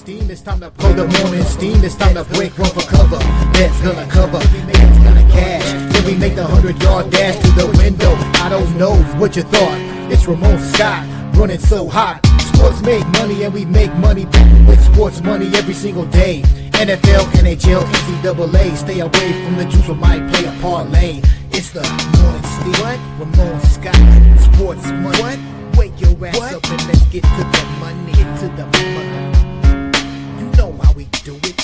steam, it's time to pull the morning steam, it's time to break one for cover. That's gonna cover, that's gonna cash. Then we make the 100-yard dash to the window. I don't know what you thought. It's Ramon Scott, running so hot. Sports make money and we make money with sports money every single day. NFL, NHL, NCAA. Stay away from the juice, we might play a parlay. It's the morning steam. What? Ramon Scott, sports money. What? Wake your ass up and let's get to the money. Get to the money. You know how we do it.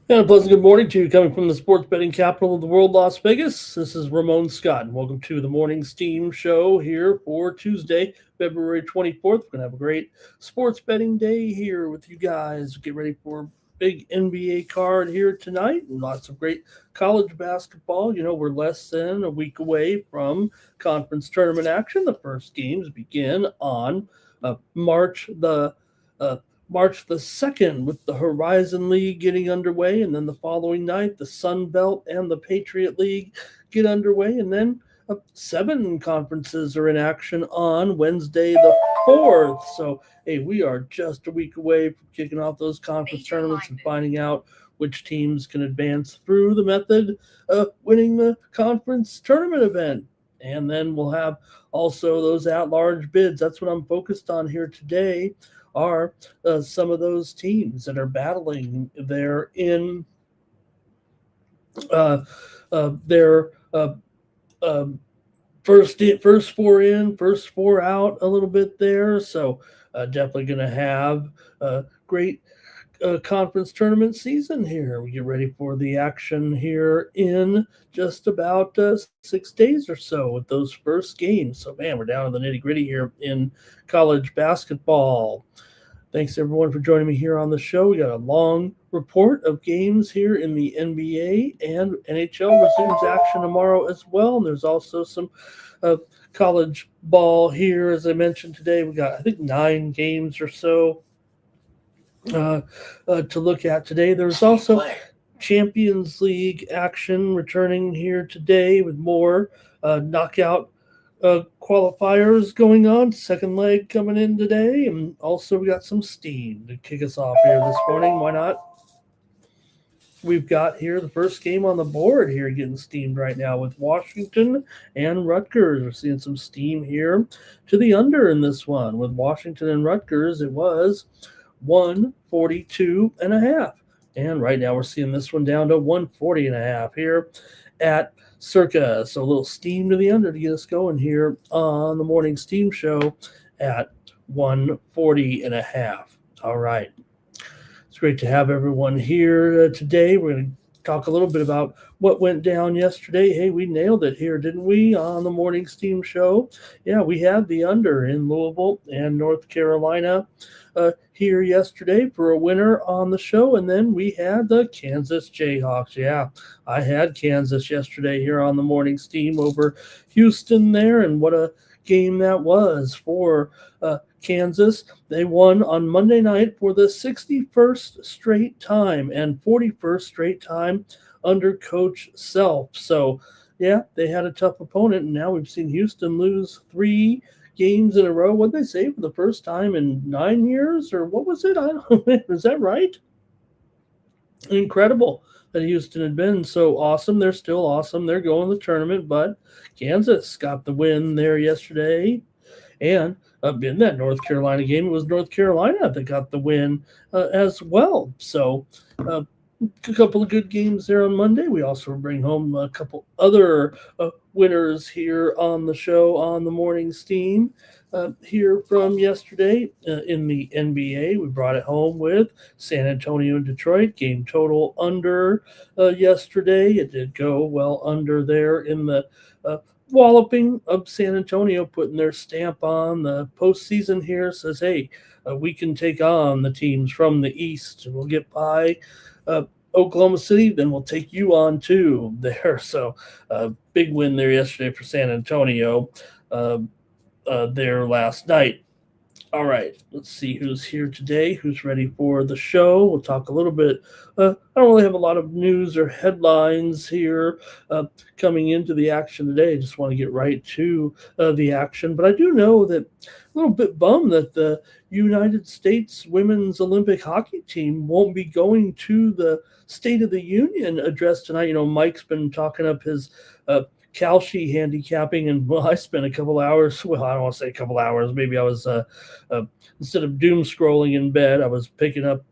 And a pleasant good morning to you, coming from the sports betting capital of the world, Las Vegas. This is Ramon Scott, and welcome to the Morning Steam Show here for Tuesday, February 24th. We're going to have a great sports betting day here with you guys. Get ready for a big NBA card here tonight, and lots of great college basketball. You know, we're less than a week away from conference tournament action. The first games begin on March the 2nd, with the Horizon League getting underway, and then the following night the Sun Belt and the Patriot League get underway, and then 7 conferences are in action on Wednesday the 4th. So, hey, we are just a week away from kicking off those conference tournaments and finding out which teams can advance through the method of winning the conference tournament event. And then we'll have also those at-large bids. That's what I'm focused on here today, are some of those teams that are battling there in their first 4 in, first 4 out a little bit there. So definitely going to have a great conference tournament season here. We get ready for the action here in just about 6 days or so with those first games. So, man, we're down to the nitty-gritty here in college basketball. Thanks, everyone, for joining me here on the show. We got a long report of games here in the NBA, and NHL resumes action tomorrow as well. And there's also some college ball here, as I mentioned today. We got, I think, 9 games or so to look at today. There's also Champions League action returning here today with more knockout qualifiers going on. Second leg coming in today, and also we got some steam to kick us off here this morning. Why not? We've got here the first game on the board here getting steamed right now with Washington and Rutgers. We're seeing some steam here to the under in this one. With Washington and Rutgers, it was 142.5. And right now we're seeing this one down to 140.5 here at Circa. So a little steam to the under to get us going here on the Morning Steam Show at 140.5. All right. It's great to have everyone here today. We're going to talk a little bit about what went down yesterday. Hey, we nailed it here, didn't we, on the Morning Steam Show? Yeah, we had the under in Louisville and North Carolina here yesterday for a winner on the show, and then we had the Kansas Jayhawks. Yeah, I had Kansas yesterday here on the Morning Steam over Houston there, and what a game that was for Kansas. They won on Monday night for the 61st straight time and 41st straight time under Coach Self. So, yeah, they had a tough opponent, and now we've seen Houston lose 3 games in a row. What'd they say, for the first time in 9 years, or what was it? I don't know. Is that right? Incredible that Houston had been so awesome. They're still awesome. They're going to the tournament, but Kansas got the win there yesterday. And in that North Carolina game, it was North Carolina that got the win as well. So a couple of good games there on Monday. We also bring home a couple other winners here on the show on the morning steam. Here from yesterday in the NBA, we brought it home with San Antonio and Detroit. Game total under yesterday. It did go well under there in the uh, walloping of San Antonio, putting their stamp on the postseason here. Says, hey, we can take on the teams from the East. We'll get by Oklahoma City, then we'll take you on too there. So, big win there yesterday for San Antonio. There last night. All right, let's see who's here today, who's ready for the show. We'll talk a little bit. I don't really have a lot of news or headlines here coming into the action today. I just want to get right to the action. But I do know that a little bit bummed that the United States women's Olympic hockey team won't be going to the State of the Union address tonight. You know, Mike's been talking up his Calci handicapping, and well, I spent a couple hours. Well, I don't want to say a couple hours. Maybe I was instead of doom scrolling in bed, I was picking up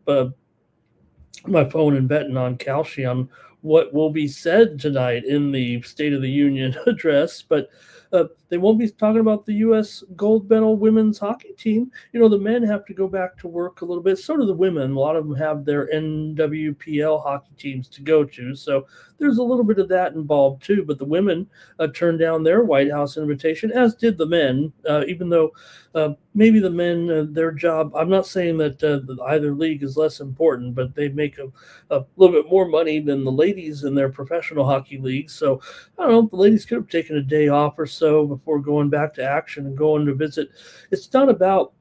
my phone and betting on Calci on what will be said tonight in the State of the Union address. But they won't be talking about the U.S. gold medal women's hockey team. You know, the men have to go back to work a little bit. So do the women. A lot of them have their NWPL hockey teams to go to. So there's a little bit of that involved too. But the women turned down their White House invitation, as did the men, even though maybe the men, their job, I'm not saying that either league is less important, but they make a little bit more money than the ladies in their professional hockey leagues. So I don't know, the ladies could have taken a day off or so before going back to action and going to visit. It's not about,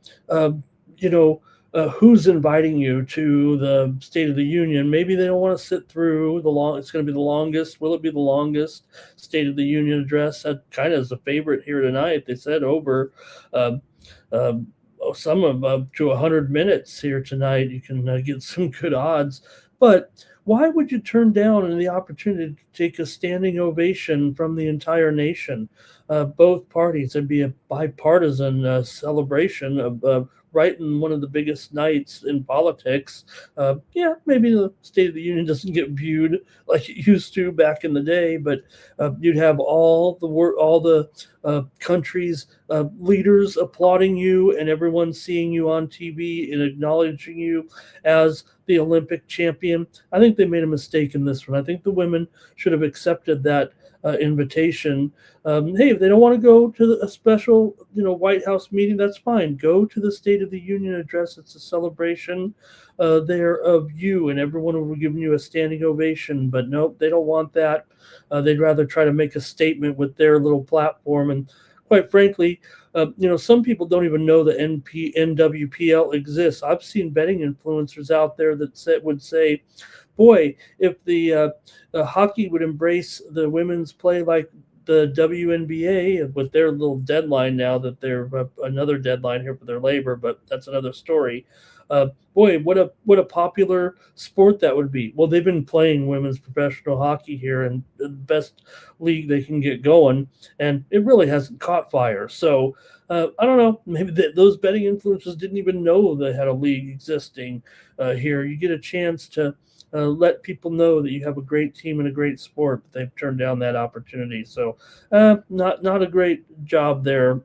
who's inviting you to the State of the Union. Maybe they don't want to sit through it's going to be the longest. Will it be the longest State of the Union address? That kind of is a favorite here tonight. They said over some of up to 100 minutes here tonight. You can get some good odds. But why would you turn down the opportunity to take a standing ovation from the entire nation? Both parties. It'd be a bipartisan celebration of right in one of the biggest nights in politics. Maybe the State of the Union doesn't get viewed like it used to back in the day, but you'd have all the countries' leaders applauding you and everyone seeing you on TV and acknowledging you as the Olympic champion. I think they made a mistake in this one. I think the women should have accepted that invitation. Hey, if they don't want to go to a special, White House meeting, that's fine. Go to the State of the Union address. It's a celebration there of you, and everyone will be giving you a standing ovation. But nope, they don't want that. They'd rather try to make a statement with their little platform. And quite frankly, some people don't even know the NWPL exists. I've seen betting influencers out there that would say, boy, if the hockey would embrace the women's play like the WNBA with their little deadline now that they're another deadline here for their labor, but that's another story. Boy, what a popular sport that would be. Well, they've been playing women's professional hockey here in the best league they can get going, and it really hasn't caught fire. So I don't know. Maybe those betting influencers didn't even know they had a league existing here. You get a chance to let people know that you have a great team and a great sport, but they've turned down that opportunity. So not a great job there.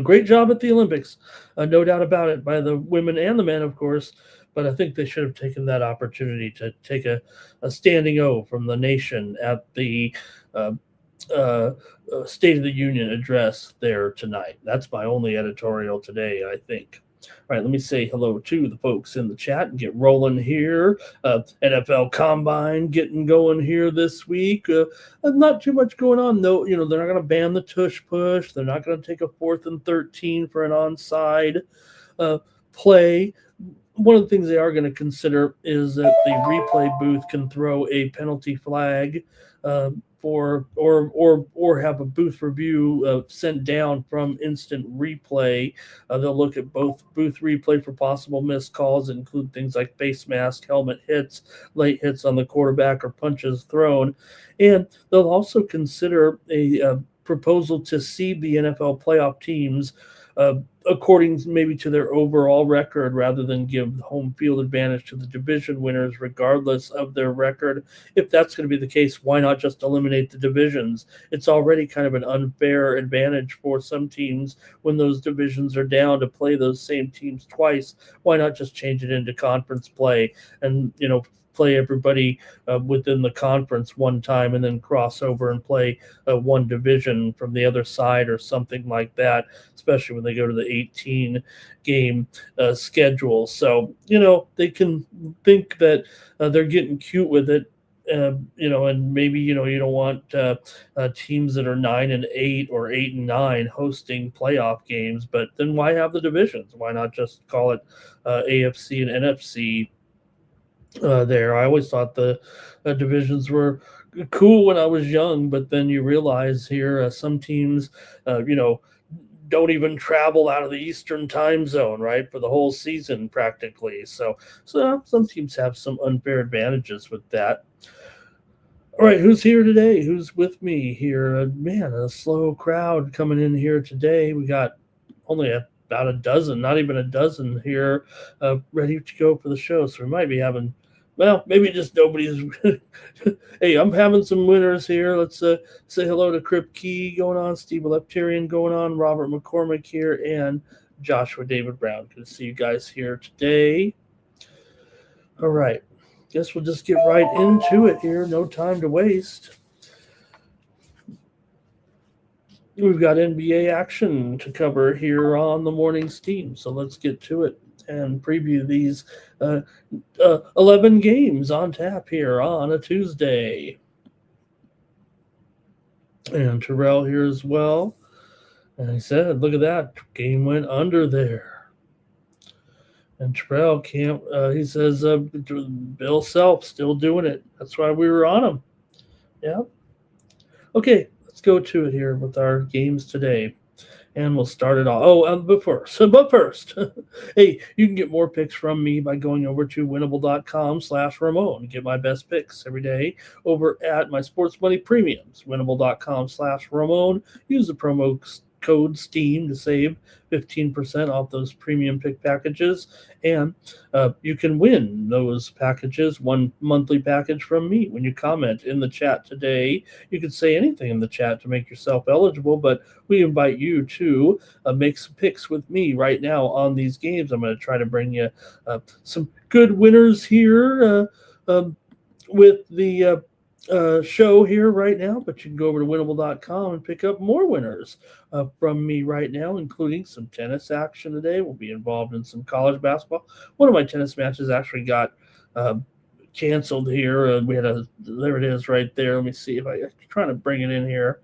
Great job at the Olympics, no doubt about it, by the women and the men, of course. But I think they should have taken that opportunity to take a standing O from the nation at the State of the Union address there tonight. That's my only editorial today, I think. All right, let me say hello to the folks in the chat and get rolling here. NFL Combine getting going here this week. Not too much going on, though. They're not going to ban the tush push. They're not going to take a 4th and 13 for an onside play. One of the things they are going to consider is that the replay booth can throw a penalty flag or have a booth review sent down from instant replay. They'll look at both booth replay for possible missed calls, include things like face mask, helmet hits, late hits on the quarterback, or punches thrown. And they'll also consider a proposal to seed the NFL playoff teams according maybe to their overall record rather than give home field advantage to the division winners regardless of their record. If that's going to be the case, why not just eliminate the divisions? It's already kind of an unfair advantage for some teams when those divisions are down to play those same teams twice. Why not just change it into conference play and, play everybody within the conference one time and then cross over and play one division from the other side or something like that, especially when they go to the 18 game schedule. So, they can think that they're getting cute with it. And maybe, you don't want teams that are 9-8 or 8-9 hosting playoff games, but then why have the divisions? Why not just call it AFC and NFC there? I always thought the divisions were cool when I was young, but then you realize here some teams, don't even travel out of the Eastern time zone, right, for the whole season practically. So some teams have some unfair advantages with that. All right, who's here today? Who's with me here? Man, a slow crowd coming in here today. We got only about a dozen, not even a dozen here ready to go for the show. So we might be having, maybe just nobody's. Hey, I'm having some winners here. Let's say hello to Crip Key going on, Steve Leptarian going on, Robert McCormick here, and Joshua David Brown. Good to see you guys here today. All right. Guess we'll just get right into it here. No time to waste. We've got NBA action to cover here on the morning's team. So let's get to it and preview these 11 games on tap here on a Tuesday. And Terrell here as well. And he said, look at that. Game went under there. And Terrell can't, he says, Bill Self still doing it. That's why we were on him. Yeah. Okay, let's go to it here with our games today. And we'll start it off. But first, hey, you can get more picks from me by going over to winnable.com/Ramon. Get my best picks every day over at my Sports Money Premiums. Winnable.com/Ramon. Use the promo code STEAM to save 15% off those premium pick packages, and you can win those packages, one monthly package from me. When you comment in the chat today, you can say anything in the chat to make yourself eligible, but we invite you to make some picks with me right now on these games. I'm going to try to bring you some good winners here with the show here right now, but you can go over to winnable.com and pick up more winners from me right now, including some tennis action today. We'll be involved in some college basketball. One of my tennis matches actually got canceled here. We had there it is right there. Let me see if I'm trying to bring it in here.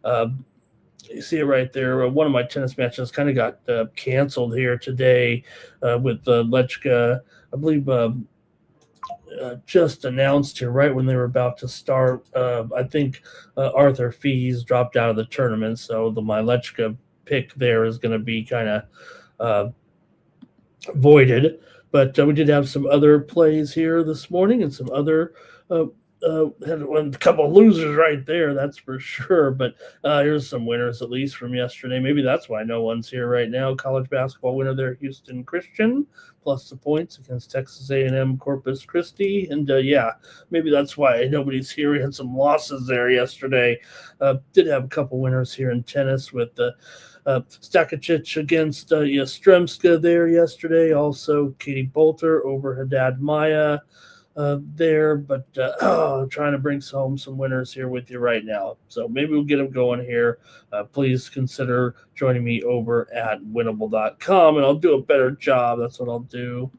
You see it right there. One of my tennis matches kind of got canceled here today with Lechka, I believe. Just announced here right when they were about to start. I think Arthur Fees dropped out of the tournament, so the Milechka pick there is going to be kind of voided. But we did have some other plays here this morning and some other had a couple of losers right there, that's for sure. But here's some winners, at least from yesterday. Maybe that's why no one's here right now. College basketball winner there, Houston Christian, plus the points against Texas A&M Corpus Christi. And maybe that's why nobody's here. We had some losses there yesterday. Did have a couple winners here in tennis with Stakicic against Yastremska there yesterday. Also, Katie Bolter over Haddad Maya there, but trying to bring home some winners here with you right now. So maybe we'll get them going here. Please consider joining me over at winnable.com, and I'll do a better job. That's what I'll do.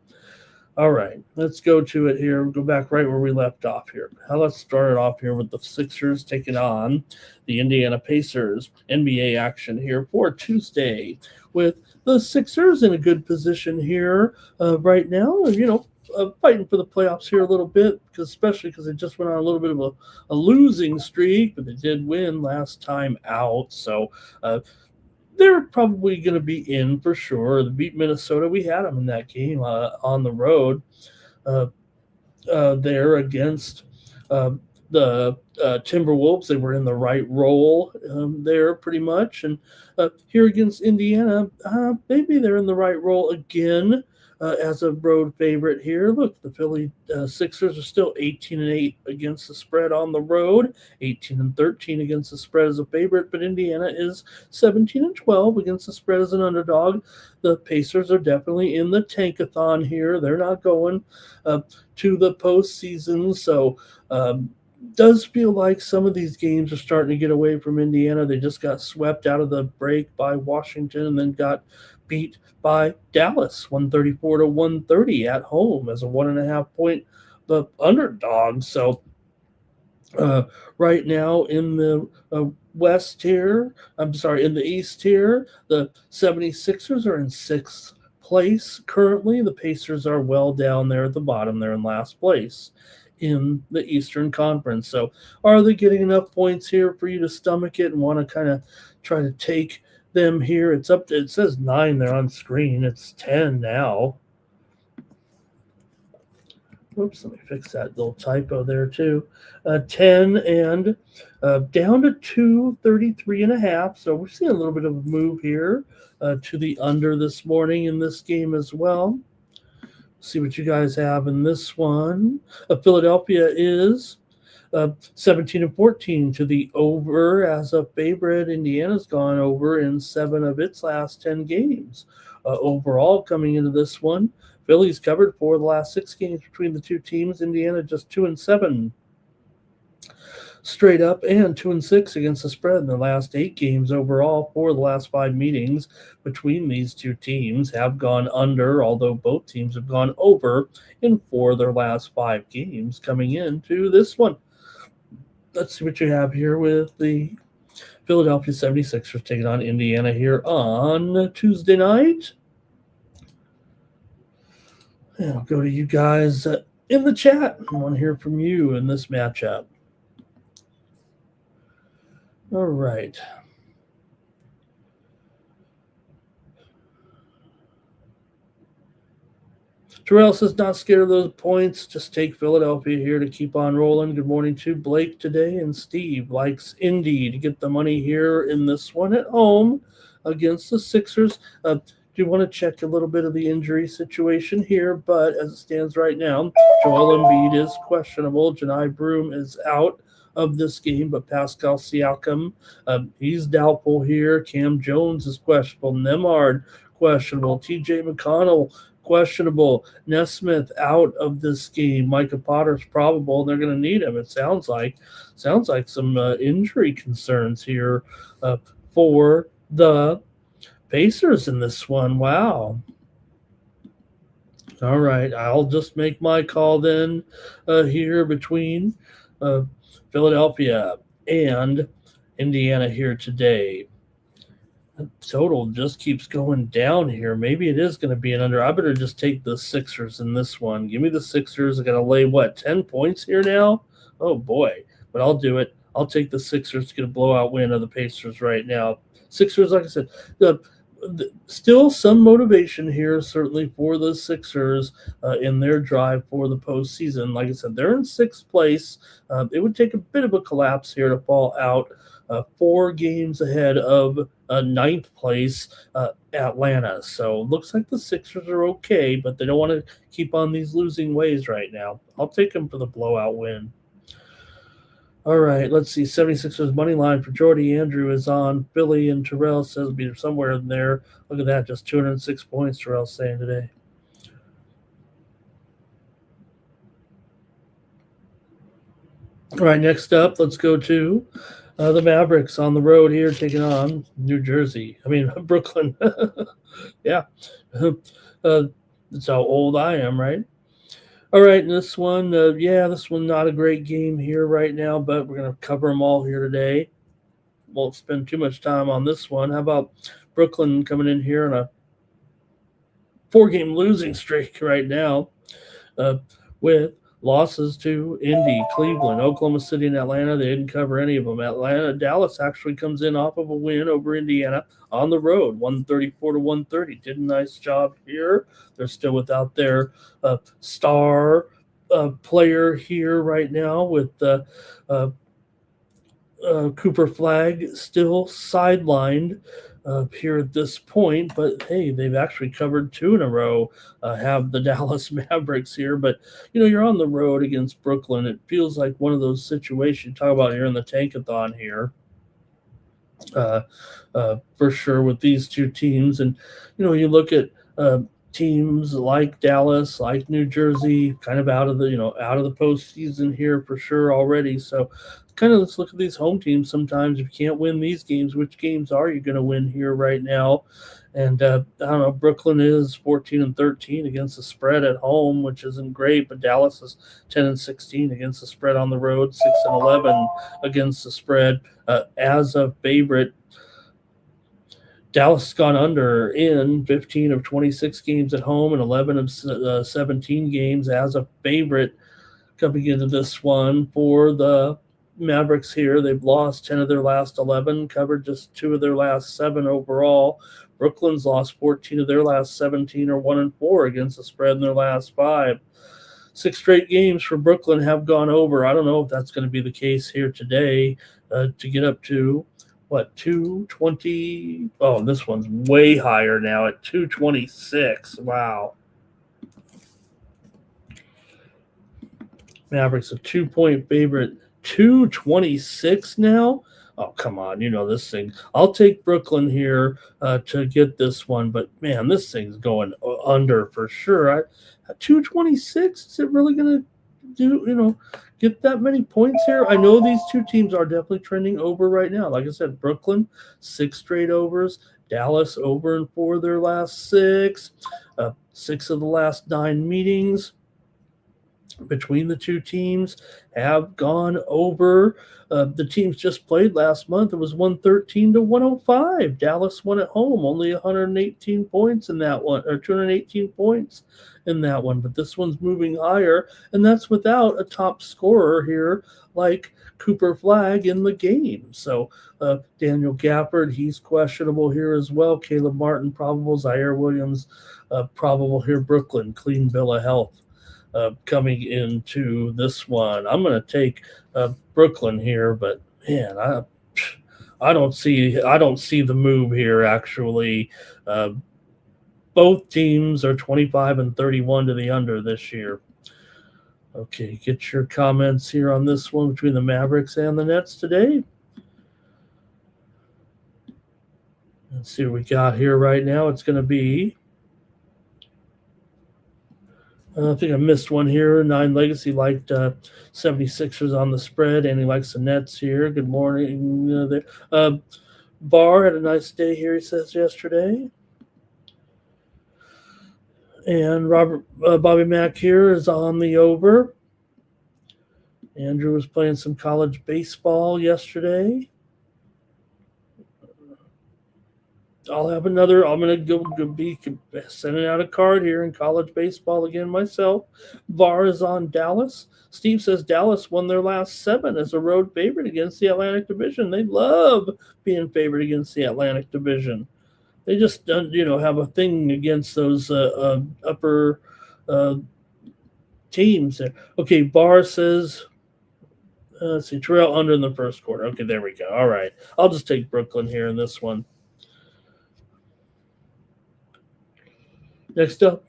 All right, let's go to it here. We'll go back right where we left off here. Let's start it off here with the Sixers taking on the Indiana Pacers. NBA action here for Tuesday with the Sixers in a good position here right now. Fighting for the playoffs here a little bit, especially because they just went on a little bit of a losing streak, but they did win last time out. So they're probably going to be in for sure. They beat Minnesota. We had them in that game on the road there against the Timberwolves. They were in the right role there pretty much. And here against Indiana, maybe they're in the right role again as a road favorite here. Look, the Philly Sixers are still 18-8 against the spread on the road, 18-13 against the spread as a favorite, but Indiana is 17-12 against the spread as an underdog. The Pacers are definitely in the tankathon here. They're not going to the postseason, so does feel like some of these games are starting to get away from Indiana. They just got swept out of the break by Washington and then got beat by Dallas 134-130 at home as a 1.5 point underdog. So right now in the West here, in the East here, the 76ers are in sixth place currently. The Pacers are well down there at the bottom. They're in last place in the Eastern Conference. So are they getting enough points here for you to stomach it and want to kind of try to take them here? It's up to, it says 9 there on screen. It's 10 now. Oops, let me fix that little typo there too. 10 and down to 233.5. So we're seeing a little bit of a move here to the under this morning in this game as well. See what you guys have in this one. Philadelphia is 17-14 to the over as a favorite. Indiana's gone over in 7 of its last 10 games. Overall, coming into this one, Philly's covered 4 of the last 6 games between the two teams. Indiana just 2-7 straight up and 2-6 against the spread in the last 8 games overall. 4 of the last 5 meetings between these two teams have gone under, although both teams have gone over in 4 of their last 5 games coming into this one. Let's see what you have here with the Philadelphia 76ers taking on Indiana here on Tuesday night. And I'll go to you guys in the chat. I want to hear from you in this matchup. All right. Terrell says, not scared of those points. Just take Philadelphia here to keep on rolling. Good morning to Blake today. And Steve likes Indy to get the money here in this one at home against the Sixers. Do want to check a little bit of the injury situation here, but as it stands right now, Joel Embiid is questionable. Janai Broom is out of this game, but Pascal Siakam, he's doubtful here. Cam Jones is questionable. Nemard, questionable. TJ McConnell, questionable. Nesmith out of this game. Micah Potter's probable, and they're going to need him. It sounds like some injury concerns here for the Pacers in this one. Wow. All right, I'll just make my call then here between Philadelphia and Indiana here today. The total just keeps going down here. Maybe it is going to be an under. I better just take the Sixers in this one. Give me the Sixers. I got to lay, 10 points here now? Oh, boy. But I'll do it. I'll take the Sixers to get a blowout win of the Pacers right now. Sixers, like I said, still some motivation here, certainly for the Sixers in their drive for the postseason. Like I said, they're in 6th place. It would take a bit of a collapse here to fall out 4 games ahead of 9th place Atlanta. So looks like the Sixers are okay, but they don't want to keep on these losing ways right now. I'll take them for the blowout win. All right, let's see. 76ers money line for Jordy Andrew is on Philly, and Terrell says it'll be somewhere in there. Look at that, just 206 points, Terrell's saying today. All right, next up, let's go to the Mavericks on the road here, taking on Brooklyn. Yeah. That's how old I am, right? All right, and this one, this one not a great game here right now, but we're going to cover them all here today. Won't spend too much time on this one. How about Brooklyn coming in here on a 4-game losing streak right now with losses to Indy, Cleveland, Oklahoma City, and Atlanta. They didn't cover any of them. Dallas actually comes in off of a win over Indiana on the road, 134-130. Did a nice job here. They're still without their star player here right now with uh, Cooper Flag still sidelined here at this point, but hey, they've actually covered 2 in a row. Have the Dallas Mavericks here, but you're on the road against Brooklyn. It feels like one of those situations. Talk about you're in the tankathon here. Uh, for sure with these two teams. And you look at teams like Dallas, like New Jersey, kind of out of the out of the postseason here for sure already. So kind of let's look at these home teams. Sometimes if you can't win these games, which games are you going to win here right now? And I don't know. Brooklyn is 14-13 against the spread at home, which isn't great. But Dallas is 10-16 against the spread on the road, 6-11 against the spread as a favorite. Dallas has gone under in 15 of 26 games at home and 11 of 17 games as a favorite coming into this one. For the Mavericks here, they've lost 10 of their last 11, covered just 2 of their last 7 overall. Brooklyn's lost 14 of their last 17 or 1-4 against the spread in their last 5. 6 straight games for Brooklyn have gone over. I don't know if that's going to be the case here today to get up to 220. Oh, this one's way higher now at 226. Wow. Mavericks a 2-point favorite, 226 now. Oh, come on. This thing. I'll take Brooklyn here to get this one, but man, this thing's going under for sure. 226, is it really going to do, get that many points here? I know these two teams are definitely trending over right now. Like I said, Brooklyn, 6 straight overs. Dallas over in 4 of their last 6. 6 of the last 9 meetings between the two teams have gone over. The teams just played last month. It was 113-105. Dallas won at home, only 118 points in that one, or 218 points in that one. But this one's moving higher, and that's without a top scorer here like Cooper Flag in the game. So Daniel Gafford, he's questionable here as well. Caleb Martin probable. Zaire Williams probable here. Brooklyn, clean bill of health. Coming into this one, I'm going to take Brooklyn here, but man, I don't see the move here. Actually, both teams are 25-31 to the under this year. Okay, get your comments here on this one between the Mavericks and the Nets today. Let's see what we got here right now. It's going to be. I think I missed one here. 9 Legacy liked 76ers on the spread, and he likes the Nets here. Good morning. Barr had a nice day here, he says, yesterday. And Bobby Mack here is on the over. Andrew was playing some college baseball yesterday. I'll have another. I'm going to go be sending out a card here in college baseball again myself. VAR is on Dallas. Steve says Dallas won their last 7 as a road favorite against the Atlantic Division. They love being favored against the Atlantic Division. They just have a thing against those upper teams. Okay, VAR says. Let's see, Terrell under in the first quarter. Okay, there we go. All right, I'll just take Brooklyn here in this one. Next up,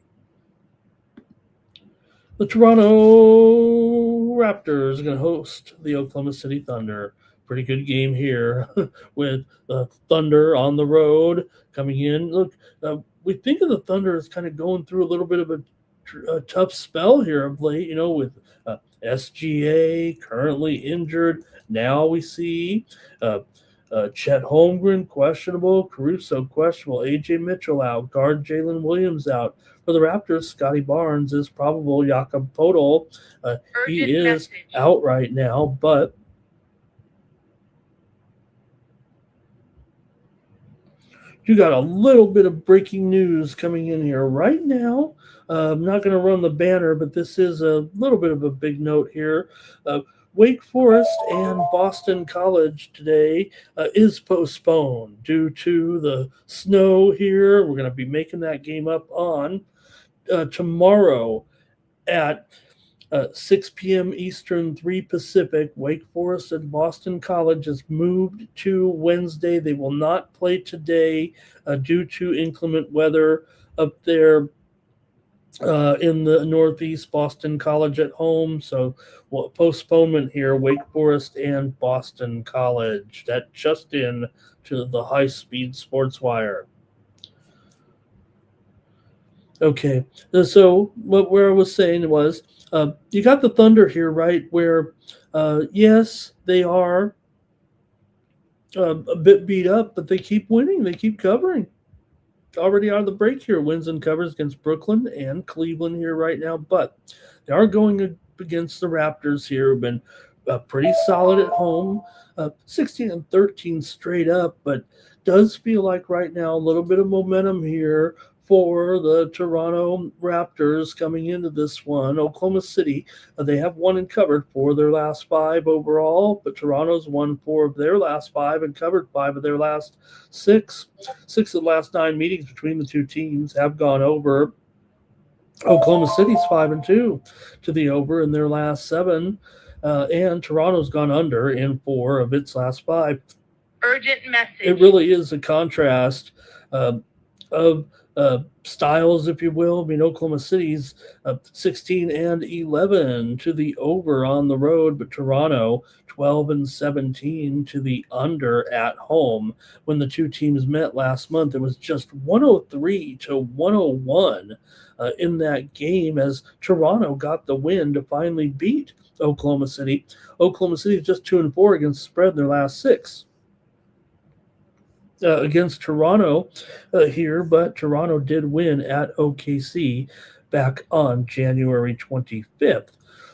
the Toronto Raptors are going to host the Oklahoma City Thunder. Pretty good game here with Thunder on the road coming in. Look, we think of the Thunder as kind of going through a little bit of a tough spell here of late, with SGA currently injured. Now we see Chet Holmgren questionable, Caruso questionable, AJ Mitchell out, guard Jalen Williams out. For the Raptors, Scotty Barnes is probable. Jakob Poeltl, he is out right now, but you got a little bit of breaking news coming in here right now. I'm not going to run the banner, but this is a little bit of a big note here. Wake Forest and Boston College today is postponed due to the snow here. We're going to be making that game up on tomorrow at 6 p.m. Eastern, 3 Pacific. Wake Forest and Boston College has moved to Wednesday. They will not play today due to inclement weather up there in the Northeast. Boston College at home. So postponement here, Wake Forest and Boston College. That just in to the high-speed sports wire. Okay, so where I was saying was, you got the Thunder here, right? Where, yes, they are a bit beat up, but they keep winning. They keep covering. Already on the break here, wins and covers against Brooklyn and Cleveland here right now, but they are going against the Raptors here, who've been pretty solid at home, 16-13 straight up, but does feel like right now a little bit of momentum here for the Toronto Raptors coming into this one. Oklahoma City, they have won and covered 4 of their last 5 overall, but Toronto's won 4 of their last 5 and covered 5 of their last 6. 6 of the last 9 meetings between the two teams have gone over. Oklahoma City's 5-2 to the over in their last 7, and Toronto's gone under in 4 of its last 5. Urgent message. It really is a contrast of styles, if you will. I mean, Oklahoma City's 16-11 to the over on the road, but Toronto 12-17 to the under at home. When the two teams met last month, it was just 103-101 in that game as Toronto got the win to finally beat Oklahoma City. Oklahoma City is just 2-4 against the spread in their last 6. Against Toronto here, but Toronto did win at OKC back on January 25th.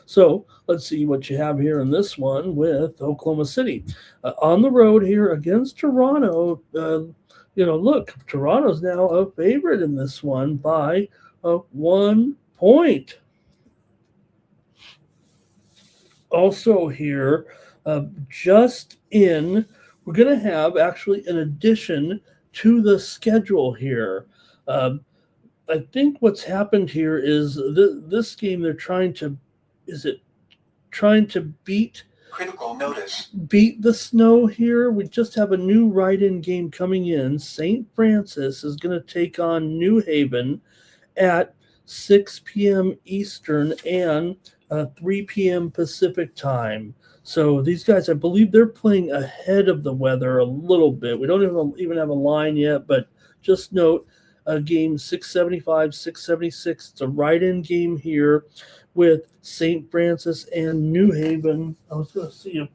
So let's see what you have here in this one with Oklahoma City. On the road here against Toronto, look, Toronto's now a favorite in this one by 1 point. Also here, just in, we're going to have actually an addition to the schedule here. I think what's happened here is this game they're trying to beat critical notice. Beat the snow here. We just have a new write-in game coming in. St. Francis is going to take on New Haven at 6 p.m. Eastern and 3 p.m. Pacific time. So these guys, I believe they're playing ahead of the weather a little bit. We don't even have a line yet, but just note game 675, 676. It's a write-in game here with St. Francis and New Haven. I was going to see if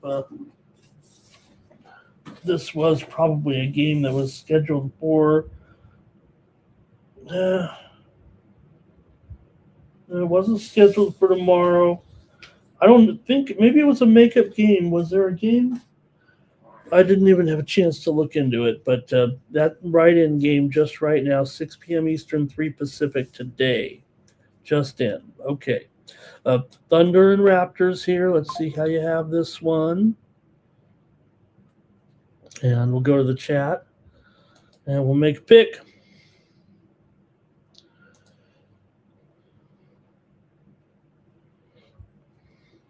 this was probably a game that was scheduled for. It wasn't scheduled for tomorrow. I don't think, maybe it was a makeup game. Was there a game? I didn't even have a chance to look into it, but that write-in game just right now, 6 p.m. Eastern, 3 Pacific today. Just in. Okay. Thunder and Raptors here. Let's see how you have this one. And we'll go to the chat, and we'll make a pick.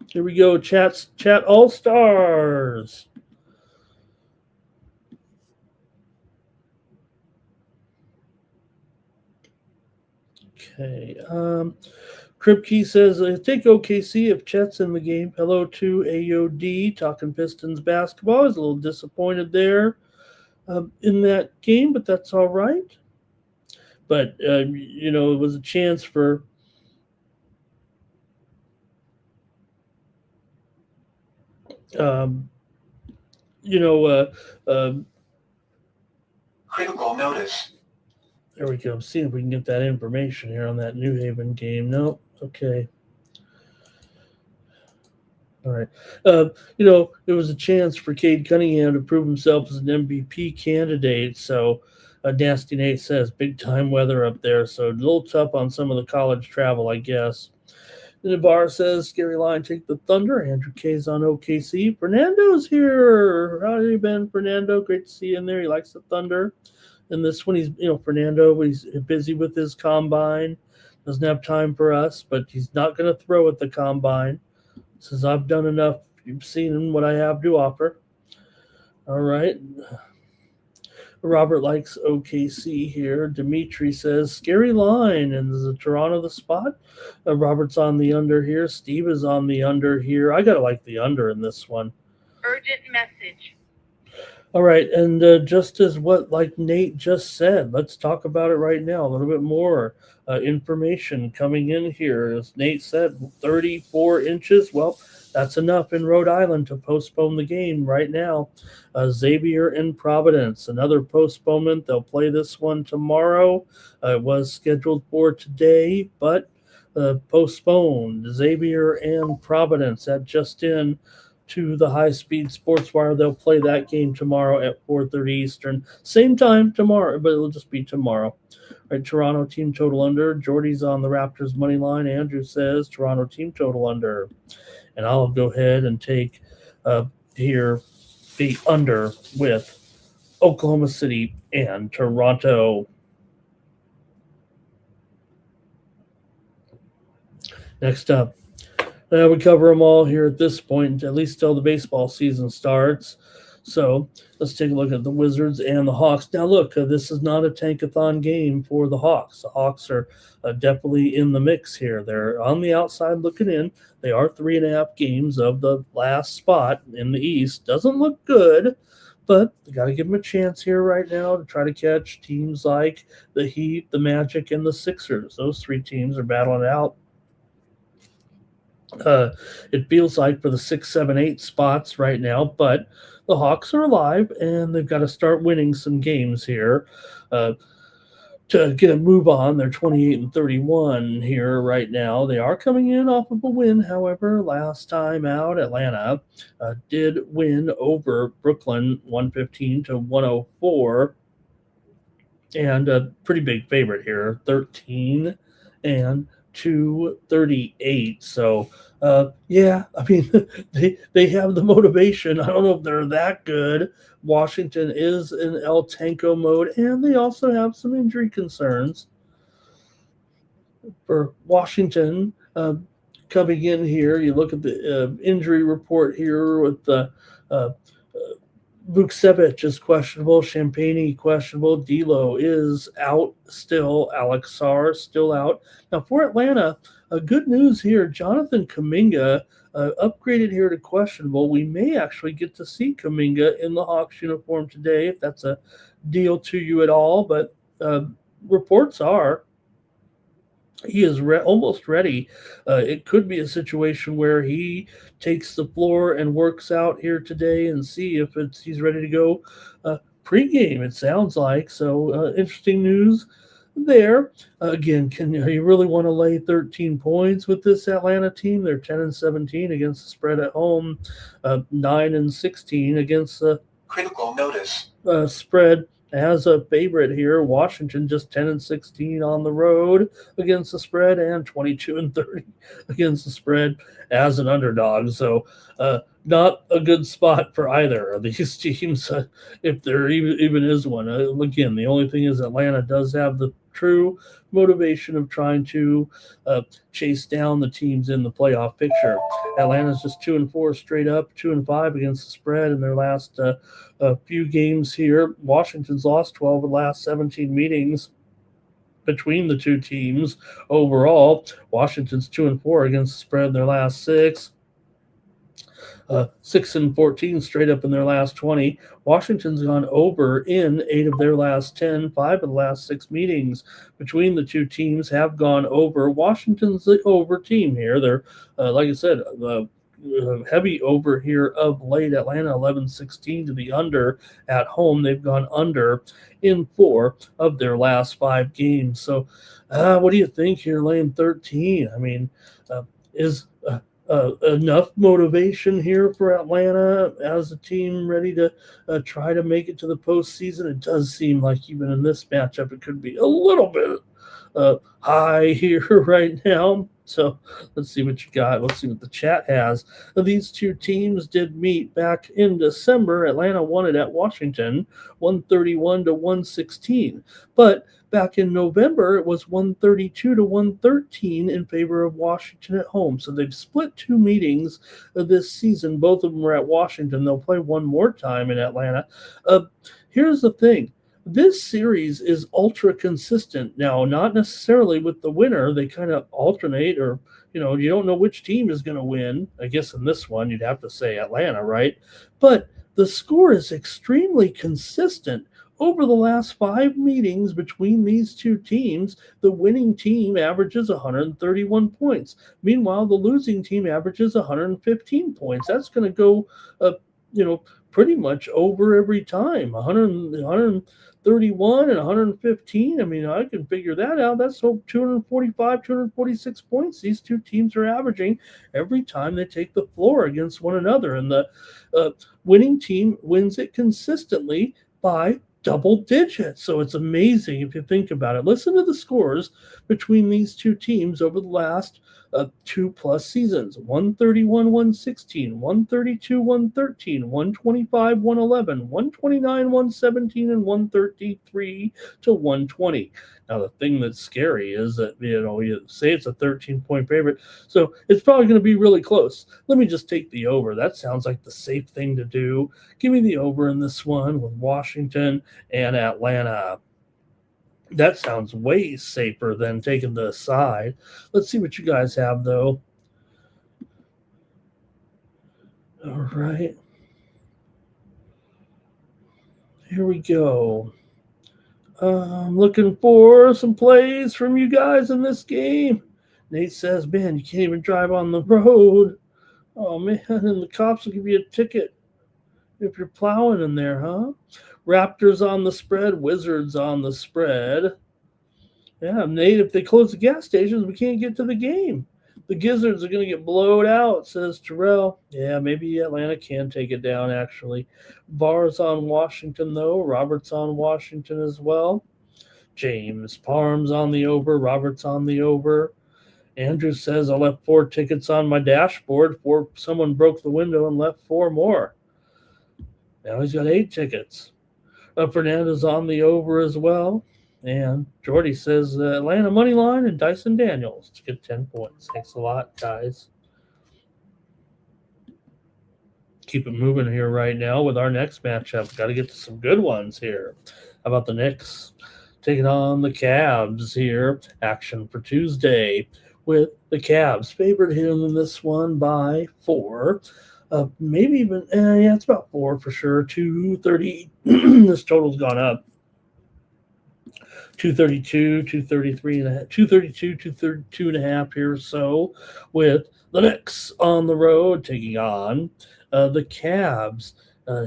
Here we go, chat all-stars. Okay. Kripke says, take OKC if Chet's in the game. Hello to AOD, talking Pistons basketball. I was a little disappointed there in that game, but that's all right. But, it was a chance for critical notice. There we go. See if we can get that information here on that New Haven game. No, okay. All right. It was a chance for Cade Cunningham to prove himself as an MVP candidate. So, Nasty Nate says big time weather up there. So a little tough on some of the college travel, I guess. Navarre says, scary line, take the Thunder. Andrew K's on OKC. Fernando's here. How have you been, Fernando? Great to see you in there. He likes the Thunder. And this one, Fernando, he's busy with his combine. Doesn't have time for us, but he's not going to throw at the combine. Says, I've done enough. You've seen what I have to offer. All right. Robert likes OKC here. Dimitri says, scary line. And is it Toronto the spot? Robert's on the under here. Steve is on the under here. I got to like the under in this one. Urgent message. All right. And just as what like Nate just said, let's talk about it right now. A little bit more information coming in here. As Nate said, 34 inches. Well, that's enough in Rhode Island to postpone the game right now. Xavier and Providence, another postponement. They'll play this one tomorrow. It was scheduled for today, but postponed. Xavier and Providence, that just in to the high-speed sports wire. They'll play that game tomorrow at 4:30 Eastern. Same time tomorrow, but it'll just be tomorrow. All right, Toronto team total under. Jordy's on the Raptors money line. Andrew says Toronto team total under. And I'll go ahead and take here the under with Oklahoma City and Toronto. Next up, we cover them all here at this point, at least till the baseball season starts. So let's take a look at the Wizards and the Hawks. Now, look, this is not a tankathon game for the Hawks. The Hawks are definitely in the mix here. They're on the outside looking in. They are 3.5 games of the last spot in the East. Doesn't look good, but you got to give them a chance here right now to try to catch teams like the Heat, the Magic, and the Sixers. Those three teams are battling it out. It feels like for the 6, 7, 8 spots right now, but the Hawks are alive and they've got to start winning some games here to get a move on. They're 28-31 here right now. They are coming in off of a win. However, last time out, Atlanta did win over Brooklyn 115-104, and a pretty big favorite here, 13-238. So yeah, I mean, they have the motivation. I don't know if they're that good. Washington is in El Tanko mode, and they also have some injury concerns. For Washington, coming in here, you look at the injury report here with the Vukcevic is questionable, Champagne questionable, D'Lo is out still, Alex Sarr still out. Now for Atlanta, good news here, Jonathan Kuminga upgraded here to questionable. We may actually get to see Kuminga in the Hawks uniform today, if that's a deal to you at all, but reports are he is almost ready. It could be a situation where he takes the floor and works out here today and see if he's ready to go pregame, it sounds like. So interesting news there. Again, you really want to lay 13 points with this Atlanta team? They're 10-17 against the spread at home, 9-16 against the Critical notice. Spread as a favorite here. Washington just 10-16 on the road against the spread, and 22-30 against the spread as an underdog. So not a good spot for either of these teams, if there even is one. Again, the only thing is Atlanta does have the true motivation of trying to chase down the teams in the playoff picture. Atlanta's just 2-4 straight up, 2-5 against the spread in their last few games here. Washington's lost 12 of the last 17 meetings between the two teams. Overall, Washington's 2-4 against the spread in their last 6. 6-14 straight up in their last 20. Washington's gone over in 8 of their last 10. 5 of the last 6 meetings between the two teams have gone over. Washington's the over team here. They're, like I said, heavy over here of late. Atlanta 11-16 to the under at home. They've gone under in 4 of their last 5 games. So what do you think here, laying 13? I mean, is enough motivation here for Atlanta as a team ready to try to make it to the postseason? It does seem like even in this matchup, it could be a little bit high here right now. So let's see what you got. Let's see what the chat has. These two teams did meet back in December. Atlanta won it at Washington, 131-116. But back in November, it was 132 to 113 in favor of Washington at home. So they've split 2 meetings this season. Both of them are at Washington. They'll play one more time in Atlanta. Here's the thing. This series is ultra consistent. Now, not necessarily with the winner. They kind of alternate, or, you don't know which team is going to win. I guess in this one, you'd have to say Atlanta, right? But the score is extremely consistent. Over the last 5 meetings between these two teams, the winning team averages 131 points. Meanwhile, the losing team averages 115 points. That's going to go, pretty much over every time. 131 and 115. I mean, I can figure that out. That's 245, 246 points these two teams are averaging every time they take the floor against one another. And the winning team wins it consistently by double digits. So it's amazing if you think about it. Listen to the scores between these two teams over the last 2+ seasons. 131, 116, 132, 113, 125, 111, 129, 117, and 133 to 120. Now, the thing that's scary is that, you say it's a 13-point favorite, so it's probably going to be really close. Let me just take the over. That sounds like the safe thing to do. Give me the over in this one with Washington and Atlanta. That sounds way safer than taking the side. Let's see what you guys have, though. All right. Here we go. I'm looking for some plays from you guys in this game. Nate says, man, you can't even drive on the road. Oh, man, and the cops will give you a ticket if you're plowing in there, huh? Raptors on the spread, Wizards on the spread. Yeah, Nate, if they close the gas stations, we can't get to the game. The Gizzards are going to get blowed out, says Terrell. Yeah, maybe Atlanta can take it down, actually. Barr's on Washington, though. Roberts on Washington as well. James Parham's on the over. Roberts on the over. Andrew says, I left 4 tickets on my dashboard. Someone broke the window and left 4 more. Now he's got 8 tickets. Fernandez on the over as well. And Jordy says Atlanta money line and Dyson Daniels to get 10 points. Thanks a lot, guys. Keep it moving here right now with our next matchup. Got to get to some good ones here. How about the Knicks taking on the Cavs here? Action for Tuesday with the Cavs. Favored here in this one by 4. Maybe even, it's about 4 for sure. 230. This total's gone up. 232, 233 and a half, 232, 232 and a half here or so, with the Knicks on the road taking on the Cavs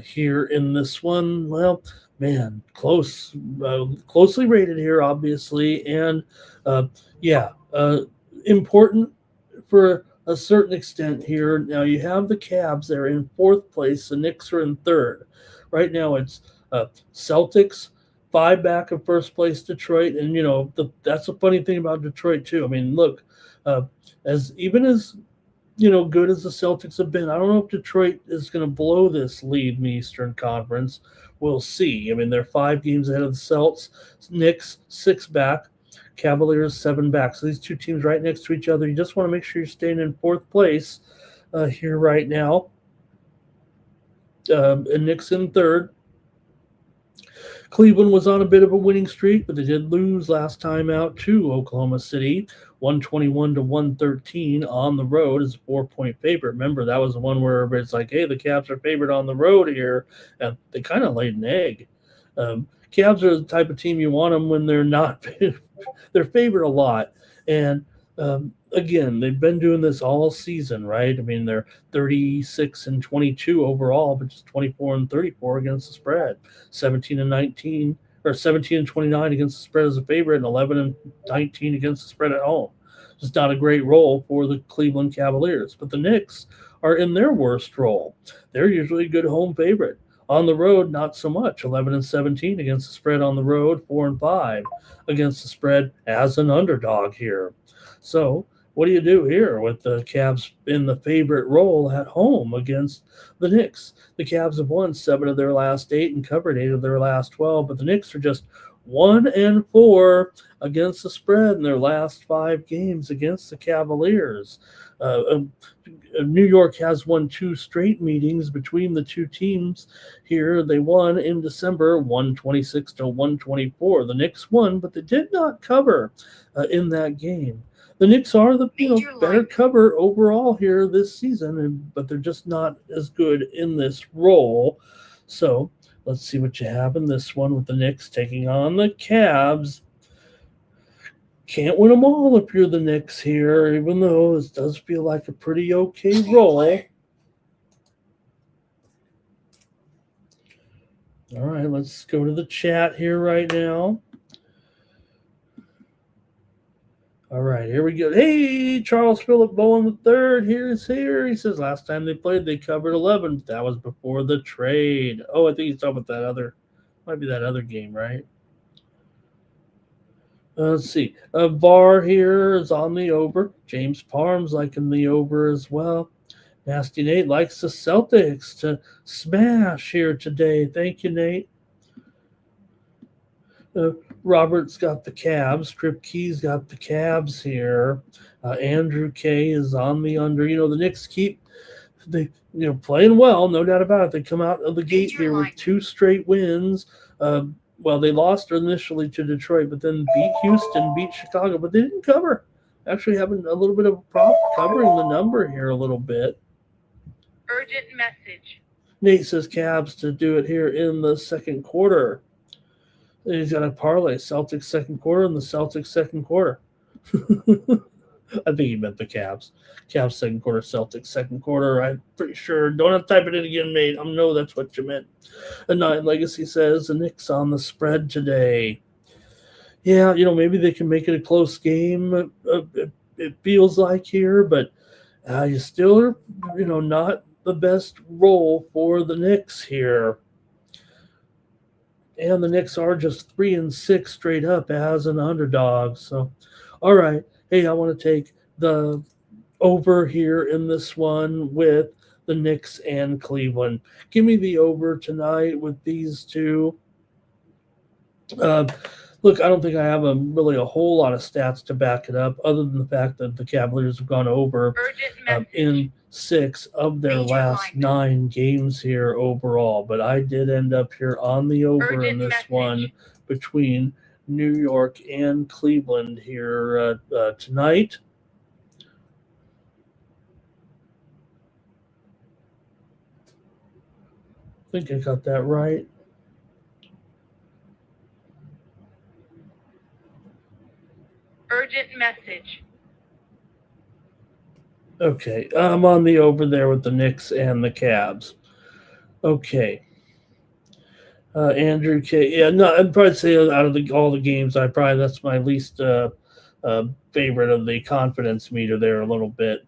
here in this one. Well, man, closely rated here, obviously, and important for a certain extent here. Now you have the Cavs, they're in 4th place, the Knicks are in 3rd. Right now it's Celtics, 5 back of 1st place Detroit, and that's a funny thing about Detroit too. I mean, look, as good as the Celtics have been, I don't know if Detroit is going to blow this lead in the Eastern Conference. We'll see. I mean, they're 5 games ahead of the Celts. Knicks 6 back, Cavaliers 7 back. So these two teams right next to each other. You just want to make sure you're staying in 4th place here right now. And Knicks in 3rd. Cleveland was on a bit of a winning streak, but they did lose last time out to Oklahoma City, 121 to 113 on the road as a 4-point favorite. Remember, that was the one where everybody's like, hey, the Cavs are favored on the road here. And they kind of laid an egg. Cavs are the type of team you want them when they're not – they're favored a lot. And, again, they've been doing this all season, right? I mean, they're 36 and 22 overall, but just 24 and 34 against the spread. 17 and 29 against the spread as a favorite, and 11 and 19 against the spread at home. Just not a great role for the Cleveland Cavaliers. But the Knicks are in their worst role. They're usually a good home favorite. On the road, not so much. 11 and 17 against the spread on the road, 4 and 5 against the spread as an underdog here. So what do you do here with the Cavs in the favorite role at home against the Knicks? The Cavs have won 7 of their last 8 and covered 8 of their last 12, but the Knicks are just 1-4 against the spread in their last 5 games against the Cavaliers. New York has won 2 straight meetings between the two teams here. They won in December, 126 to 124. The Knicks won, but they did not cover in that game. The Knicks are the better cover overall here this season, but they're just not as good in this role. So let's see what you have in this one with the Knicks taking on the Cavs. Can't win them all if you're the Knicks here, even though this does feel like a pretty okay roll. All right, let's go to the chat here right now. All right, here we go. Hey, Charles Phillip Bowen III, here's here. He says last time they played, they covered 11. That was before the trade. Oh, I think he's talking about that other, might be that other game, right? Let's see. Bar here is on the over. James Parham's liking the over as well. Nasty Nate likes the Celtics to smash here today. Thank you, Nate. Robert's got the Cavs. Trip Key's got the Cavs here. Andrew K is on the under. The Knicks keep playing well, no doubt about it. They come out of the gate here with 2 straight wins. Well, they lost initially to Detroit, but then beat Houston, beat Chicago, but they didn't cover. Actually having a little bit of a problem covering the number here a little bit. Urgent message. Nate says Cavs to do it here in the second quarter. And he's got a parlay, Celtics second quarter and the Celtics second quarter. I think he meant the Cavs. Cavs second quarter, Celtics second quarter. I'm pretty sure. Don't have to type it in again, mate. I know that's what you meant. A Nine Legacy says the Knicks on the spread today. Yeah, maybe they can make it a close game. It feels like here, but you still are, not the best role for the Knicks here. And the Knicks are just 3-6 straight up as an underdog. So, all right. Hey, I want to take the over here in this one with the Knicks and Cleveland. Give me the over tonight with these two. Look, I don't think I have really a whole lot of stats to back it up, other than the fact that the Cavaliers have gone over in 6 of their last 9 games here overall. But I did end up here on the over in this one between New York and Cleveland here tonight. I think I got that right. Urgent message. Okay, I'm on the over there with the Knicks and the Cavs. Okay. Andrew K. Yeah, no, I'd probably say out of all the games, that's my least favorite of the confidence meter there a little bit.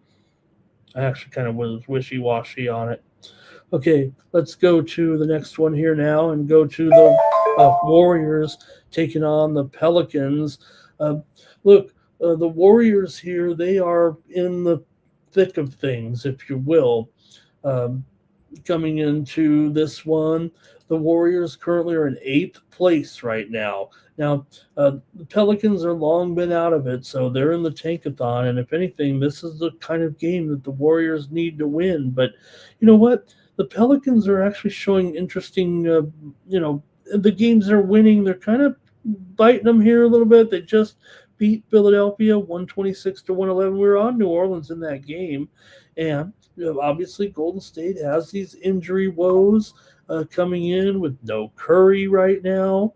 I actually kind of was wishy-washy on it. Okay, let's go to the next one here now and go to the Warriors taking on the Pelicans. Look, the Warriors here, they are in the thick of things, if you will. Coming into this one, the Warriors currently are in 8th place right now. Now, the Pelicans are long been out of it, so they're in the tankathon, and if anything, this is the kind of game that the Warriors need to win. But you know what? The Pelicans are actually showing interesting, the games they're winning, they're kind of biting them here a little bit. They just beat Philadelphia 126 to 111. We were on New Orleans in that game, and obviously Golden State has these injury woes coming in with no Curry right now.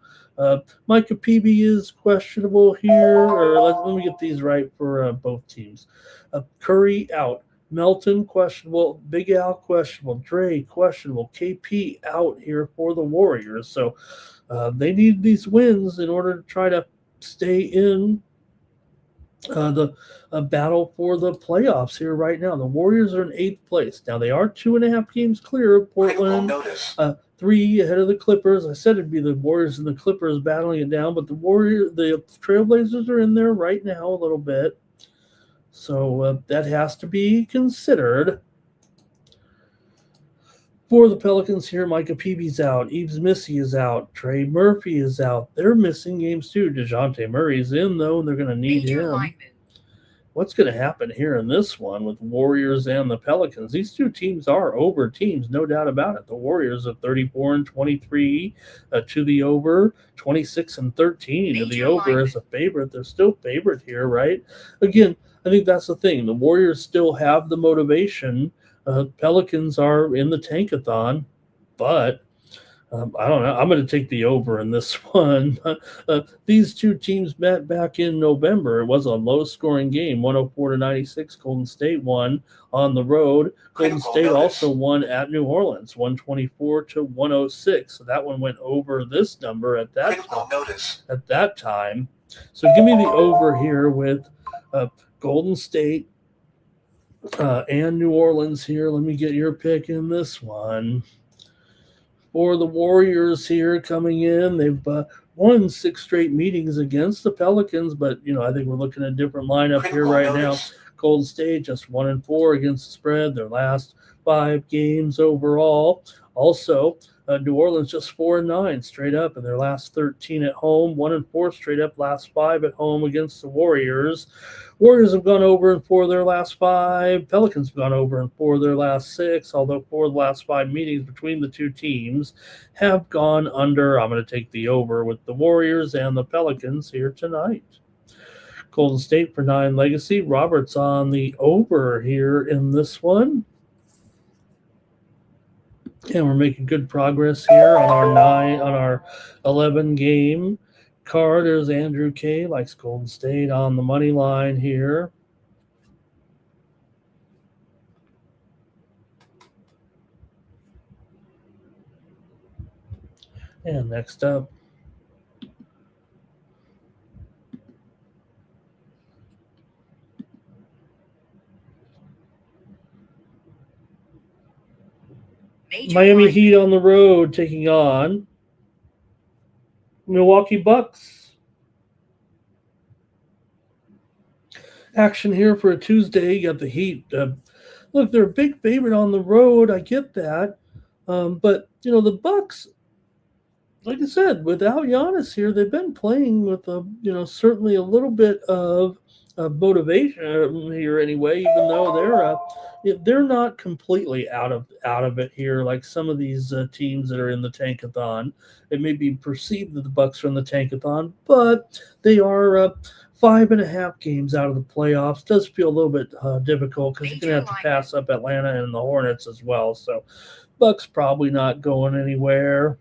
Micah Peavy is questionable here. Let me get these right for both teams. Curry out. Melton questionable. Big Al questionable. Dre questionable. KP out here for the Warriors. So they need these wins in order to try to stay in the battle for the playoffs here right now. The Warriors are in 8th place. Now, they are 2.5 games clear of Portland, 3 ahead of the Clippers. I said it'd be the Warriors and the Clippers battling it down, but the Trailblazers are in there right now a little bit. So that has to be considered. For the Pelicans here, Micah Peavy's out. Eves Missy is out. Trey Murphy is out. They're missing games too. DeJounte Murray's in, though, and they're going to need him. What's going to happen here in this one with Warriors and the Pelicans? These two teams are over teams, no doubt about it. The Warriors are 34-23 to the over, 26-13 to the over as a favorite. They're still favorite here, right? Again, I think that's the thing. The Warriors still have the motivation. Pelicans are in the tankathon, but I don't know. I'm going to take the over in this one. These two teams met back in November. It was a low-scoring game, 104-96. Golden State won on the road. Golden State also won at New Orleans, 124-106. So that one went over this number at that time. So give me the over here with Golden State and New Orleans here. Let me get your pick in this one. For the Warriors here coming in, they've won 6 straight meetings against the Pelicans, but I think we're looking at a different lineup here right now. Golden State just 1-4 against the spread, their last 5 games overall. Also, New Orleans just 4-9 straight up in their last 13 at home, 1-4 straight up last 5 at home against the Warriors. Warriors have gone over in 4 of their last 5. Pelicans have gone over in 4 of their last 6, although 4 of the last 5 meetings between the two teams have gone under. I'm going to take the over with the Warriors and the Pelicans here tonight. Golden State for 9 legacy. Roberts on the over here in this one. And we're making good progress here on our 11 game card. There's Andrew K. likes Golden State on the money line here. And next up, Miami Heat on the road taking on Milwaukee Bucks. Action here for a Tuesday. You got the Heat. Look, they're a big favorite on the road. I get that. But, the Bucks, like I said, without Giannis here, they've been playing with, certainly a little bit of motivation here anyway, even though they're not completely out of it here like some of these teams that are in the tankathon. It may be perceived that the Bucks are in the tankathon, but they are 5.5 games out of the playoffs. Does feel a little bit difficult because you're going to have to pass up Atlanta and the Hornets as well. So Bucks probably not going anywhere.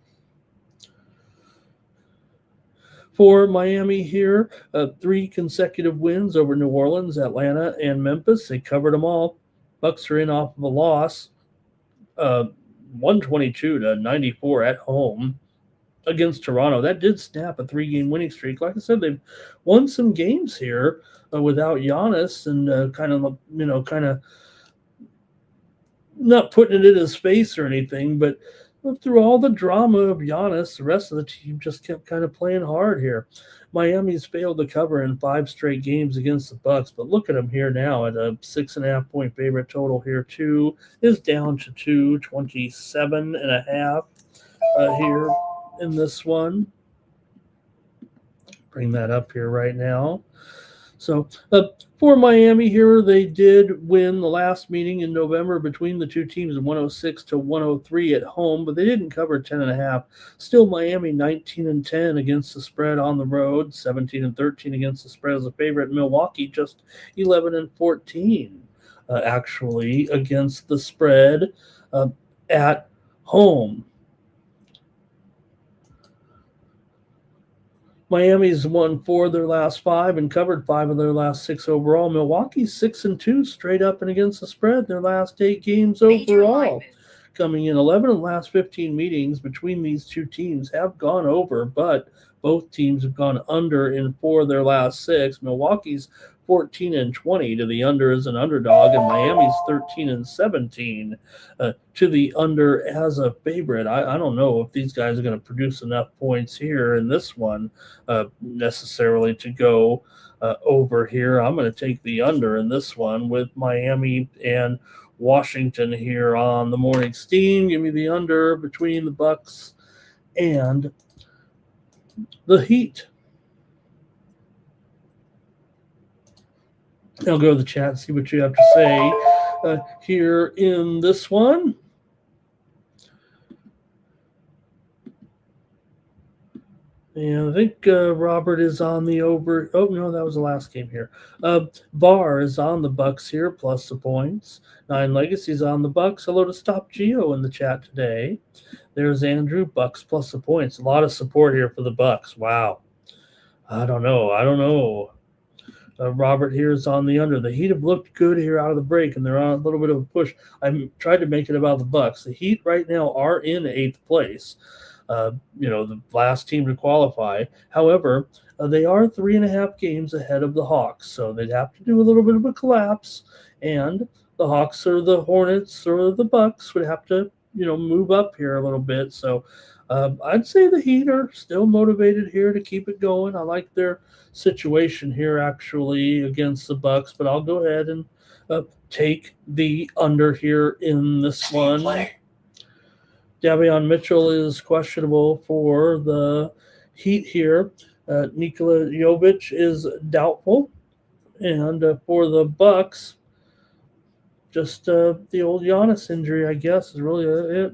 For Miami here, 3 consecutive wins over New Orleans, Atlanta, and Memphis. They covered them all. Bucks are in off of a loss, 122-94 at home against Toronto. That did snap a 3-game winning streak. Like I said, they've won some games here without Giannis and kind of not putting it in his face or anything, but through all the drama of Giannis, the rest of the team just kept kind of playing hard here. Miami's failed to cover in 5 straight games against the Bucks, but look at them here now at a 6.5-point favorite total here. 2 is down to 227.5 here in this one. Bring that up here right now. So for Miami here, they did win the last meeting in November between the two teams, 106-103 at home, but they didn't cover 10.5. Still, Miami 19-10 against the spread on the road, 17-13 against the spread as a favorite. Milwaukee just 11-14 actually against the spread at home. Miami's won 4 of their last 5 and covered 5 of their last 6 overall. Milwaukee's 6-2 straight up and against the spread their last 8 games overall. Coming in 11 of the last 15 meetings between these two teams have gone over, but both teams have gone under in 4 of their last 6. Milwaukee's 14-20 to the under as an underdog, and Miami's 13-17 to the under as a favorite. I don't know if these guys are going to produce enough points here in this one necessarily to go over here. I'm going to take the under in this one with Miami and Washington here on the morning steam. Give me the under between the Bucks and the Heat. I'll go to the chat and see what you have to say here in this one. And I think Robert is on the over. Oh, no, that was the last game here. Bar is on the Bucks here, plus the points. Nine Legacy's on the Bucks. Hello to Stop Geo in the chat today. There's Andrew, Bucks plus the points. A lot of support here for the Bucks. Wow. I don't know. Robert here is on the under. The Heat have looked good here out of the break, and they're on a little bit of a push. I tried to make it about the Bucks. The Heat right now are in 8th place. The last team to qualify. However, they are 3.5 games ahead of the Hawks, so they'd have to do a little bit of a collapse, and the Hawks or the Hornets or the Bucks would have to, move up here a little bit. So I'd say the Heat are still motivated here to keep it going. I like their situation here actually against the Bucks, but I'll go ahead and take the under here in this one. Davion Mitchell is questionable for the Heat here. Nikola Jovic is doubtful. And for the Bucks, just the old Giannis injury, I guess, is really it.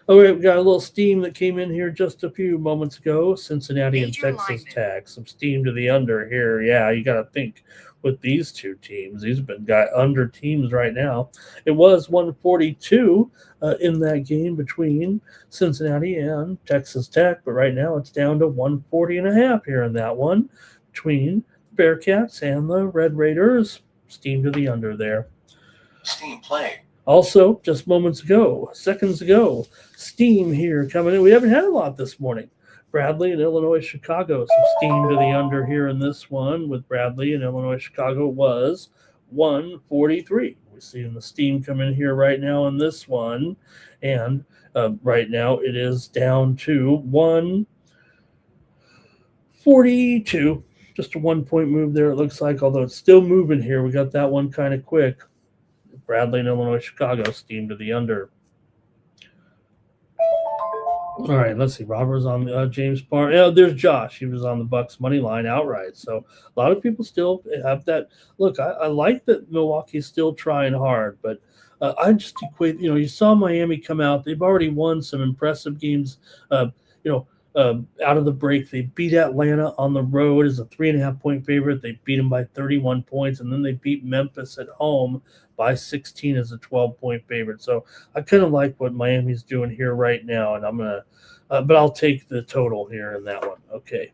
Okay, we got a little steam that came in here just a few moments ago. Cincinnati and Texas Tag. Some steam to the under here. Yeah, you got to think with these two teams. These have been under teams right now. It was 142 in that game between Cincinnati and Texas Tech, but right now it's down to 140.5 here in that one between the Bearcats and the Red Raiders. Steam to the under there. Steam play. Also, just seconds ago, steam here coming in. We haven't had a lot this morning. Bradley and Illinois Chicago. Some steam to the under here in this one with Bradley and Illinois Chicago was 143. We're seeing the steam come in here right now in this one. And right now it is down to 142. Just a 1-point move there, it looks like, although it's still moving here. We got that one kind of quick. Bradley and Illinois Chicago steam to the under. All right, let's see. Robert's on James Parr. Yeah, there's Josh. He was on the Bucks money line outright. So a lot of people still have that. Look, I like that Milwaukee's still trying hard, but I just equate. You saw Miami come out. They've already won some impressive games. Out of the break, they beat Atlanta on the road as a 3.5-point favorite. They beat them by 31 points, and then they beat Memphis at home by 16 as a 12-point favorite. So I kind of like what Miami's doing here right now, and I'm gonna, but I'll take the total here in that one. Okay,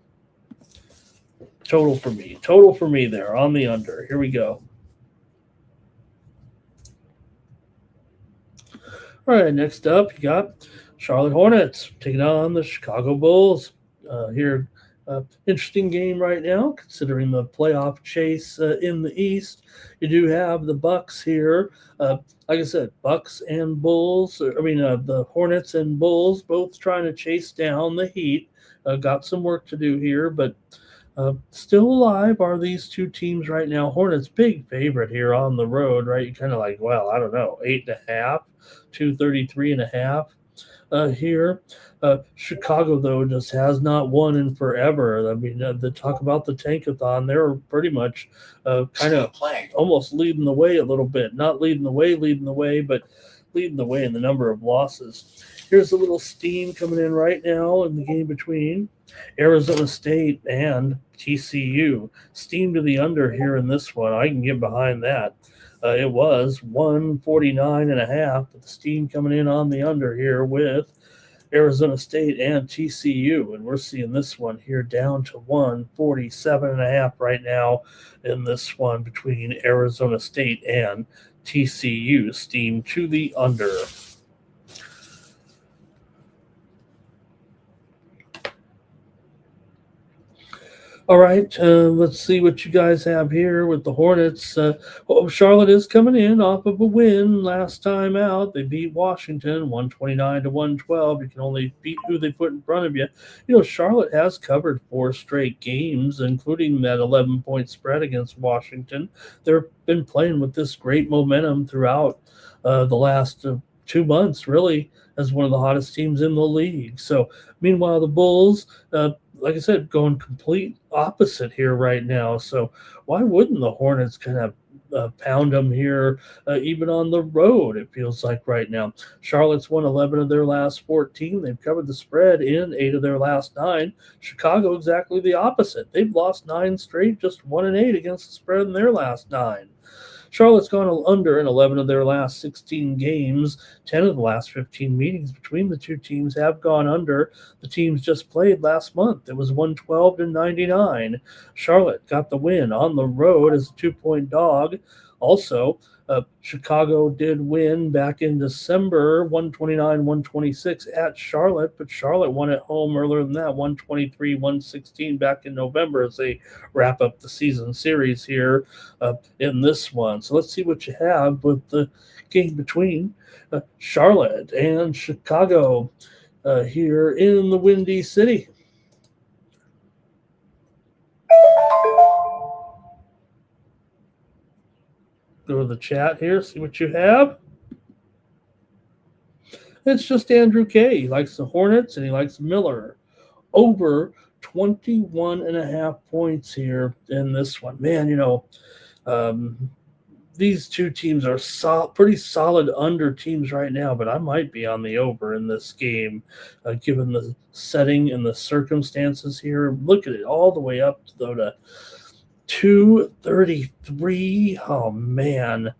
total for me there on the under. Here we go. All right, next up you got Charlotte Hornets taking on the Chicago Bulls. Here, interesting game right now, considering the playoff chase in the East. You do have the Bucks here. Like I said, Bucks and Bulls. The Hornets and Bulls both trying to chase down the Heat. Got some work to do here, but still alive are these two teams right now. Hornets big favorite here on the road, right? You kind of like, well, I don't know, 8.5, 233.5. Here. Chicago, though, just has not won in forever. I mean, the talk about the tankathon, they're pretty much kind of almost leading the way a little bit. Not leading the way, but leading the way in the number of losses. Here's a little steam coming in right now in the game between Arizona State and TCU. Steam to the under here in this one. I can get behind that. It was 149.5, but the steam coming in on the under here with Arizona State and TCU, and we're seeing this one here down to 147.5 right now in this one between Arizona State and TCU. Steam to the under. All right, let's see what you guys have here with the Hornets. Charlotte is coming in off of a win last time out. They beat Washington 129 to 112. You can only beat who they put in front of you. Charlotte has covered 4 straight games, including that 11-point spread against Washington. They've been playing with this great momentum throughout the last 2 months, really, as one of the hottest teams in the league. So, meanwhile, the Bulls, like I said, going complete opposite here right now. So why wouldn't the Hornets kind of pound them here, even on the road? It feels like right now. Charlotte's won 11 of their last 14. They've covered the spread in 8 of their last 9. Chicago exactly the opposite. They've lost 9 straight, just 1-8 against the spread in their last 9. Charlotte's gone under in 11 of their last 16 games. 10 of the last 15 meetings between the two teams have gone under. The teams just played last month. It was 112 to 99. Charlotte got the win on the road as a 2-point dog. Also, Chicago did win back in December, 129-126 at Charlotte, but Charlotte won at home earlier than that, 123-116 back in November as they wrap up the season series here in this one. So let's see what you have with the game between Charlotte and Chicago here in the Windy City. Go to the chat here, see what you have. It's just Andrew K. He likes the Hornets and he likes Miller. Over 21.5 points here in this one. Man, these two teams are pretty solid under teams right now, but I might be on the over in this game, given the setting and the circumstances here. Look at it all the way up, though, to 233. Oh, man.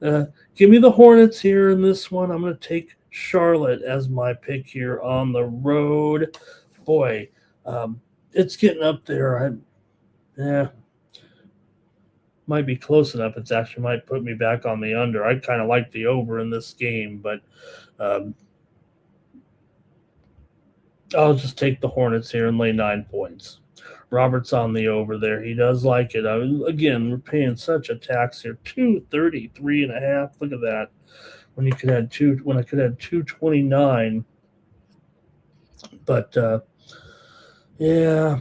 Give me the Hornets here in this one. I'm going to take Charlotte as my pick here on the road. Boy, it's getting up there. Might be close enough. It's actually might put me back on the under. I kind of like the over in this game, but I'll just take the Hornets here and lay 9 points. Robert's on the over there. He does like it. Again, we're paying such a tax here. 233.5. Look at that. When I could have 229. But yeah,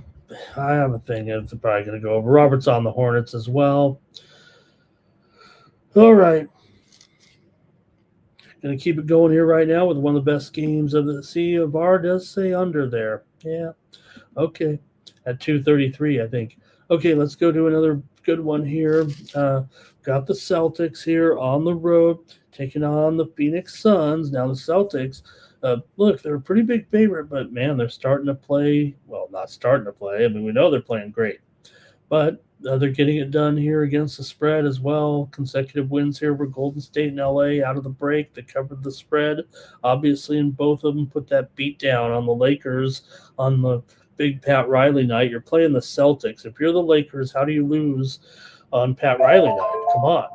I have a thing. It's probably going to go over. Robert's on the Hornets as well. All right. Going to keep it going here right now with one of the best games of the sea. Bar does say under there. Yeah. Okay. At 233, I think. Okay, let's go to another good one here. Got the Celtics here on the road, taking on the Phoenix Suns. Now the Celtics, look, they're a pretty big favorite, but man, they're starting to play. Well, not starting to play. I mean, we know they're playing great, but they're getting it done here against the spread as well. Consecutive wins here for Golden State and LA out of the break. They covered the spread, obviously, and both of them put that beat down on the Lakers on the big Pat Riley night. You're playing the Celtics. If you're the Lakers, how do you lose on Pat Riley night? Come on.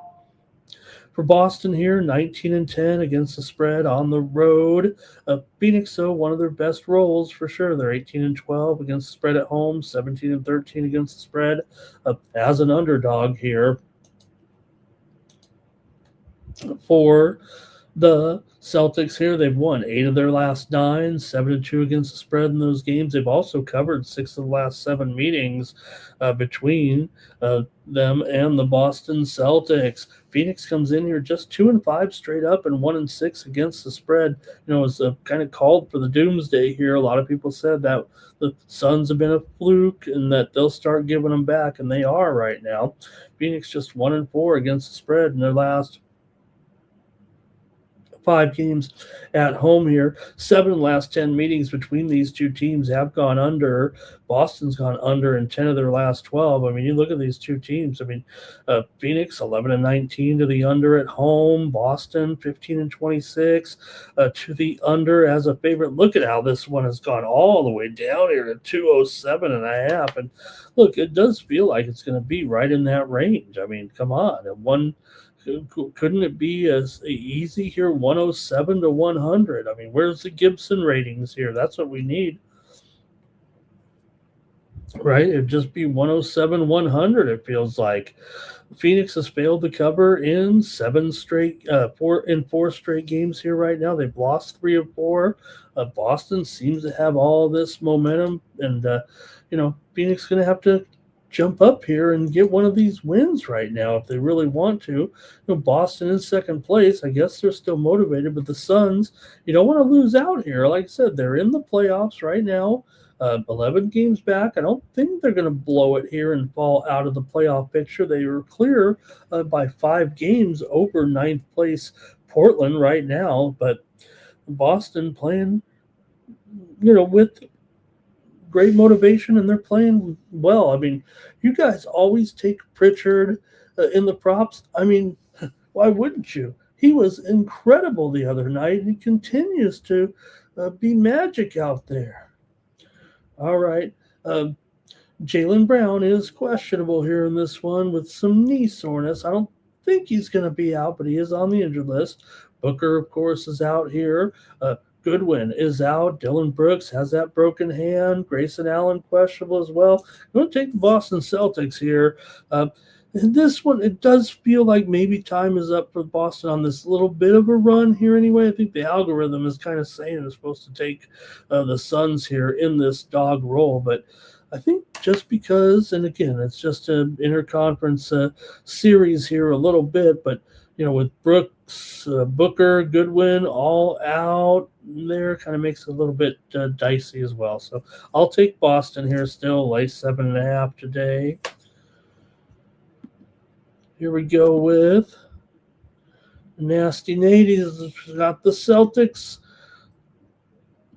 For Boston here, 19-10 against the spread on the road. Phoenix, though, one of their best rolls for sure. They're 18-12 against the spread at home, 17-13 against the spread as an underdog here. For the Celtics here, they've won 8 of their last 9, 7-2 against the spread in those games. They've also covered 6 of the last 7 meetings between them and the Boston Celtics. Phoenix comes in here just 2-5 straight up and 1-6 against the spread. It's kind of called for the doomsday here. A lot of people said that the Suns have been a fluke and that they'll start giving them back, and they are right now. Phoenix just 1-4 against the spread in their last 5 games at home here. 7 of the last 10 meetings between these two teams have gone under. Boston's gone under in 10 of their last 12. I mean, you look at these two teams. I mean, Phoenix 11-19 to the under at home. Boston 15-26 to the under as a favorite. Look at how this one has gone all the way down here to 207.5. And look, it does feel like it's going to be right in that range. I mean, come on. Couldn't it be as easy here, 107 to 100? I mean, where's the Gibson ratings here? That's what we need. right? It'd just be 107, 100, it feels like. Phoenix has failed to cover in four straight games here right now. They've lost 3 of 4. Boston seems to have all this momentum, and Phoenix going to have to jump up here and get one of these wins right now if they really want to. Boston in second place. I guess they're still motivated, but the Suns, you don't want to lose out here. Like I said, they're in the playoffs right now. 11 games back. I don't think they're going to blow it here and fall out of the playoff picture. They were clear by 5 games over ninth place Portland right now, but Boston playing, with great motivation, and they're playing well. I mean, you guys always take Pritchard in the props. I mean, why wouldn't you? He was incredible the other night, and he continues to be magic out there. All right. Jaylen Brown is questionable here in this one with some knee soreness. I don't think he's going to be out, but he is on the injured list. Booker, of course, is out here. Goodwin is out. Dylan Brooks has that broken hand. Grayson Allen questionable as well. I'm going to take the Boston Celtics here. In this one, it does feel like maybe time is up for Boston on this little bit of a run here anyway. I think the algorithm is kind of saying it's supposed to take the Suns here in this dog role. But I think just because, and again, it's just an interconference series here a little bit, but, with Brooks, Booker, Goodwin all out there kind of makes it a little bit dicey as well. So I'll take Boston here still, lay 7.5 today. Here we go with Nasty Nate. He's got the Celtics.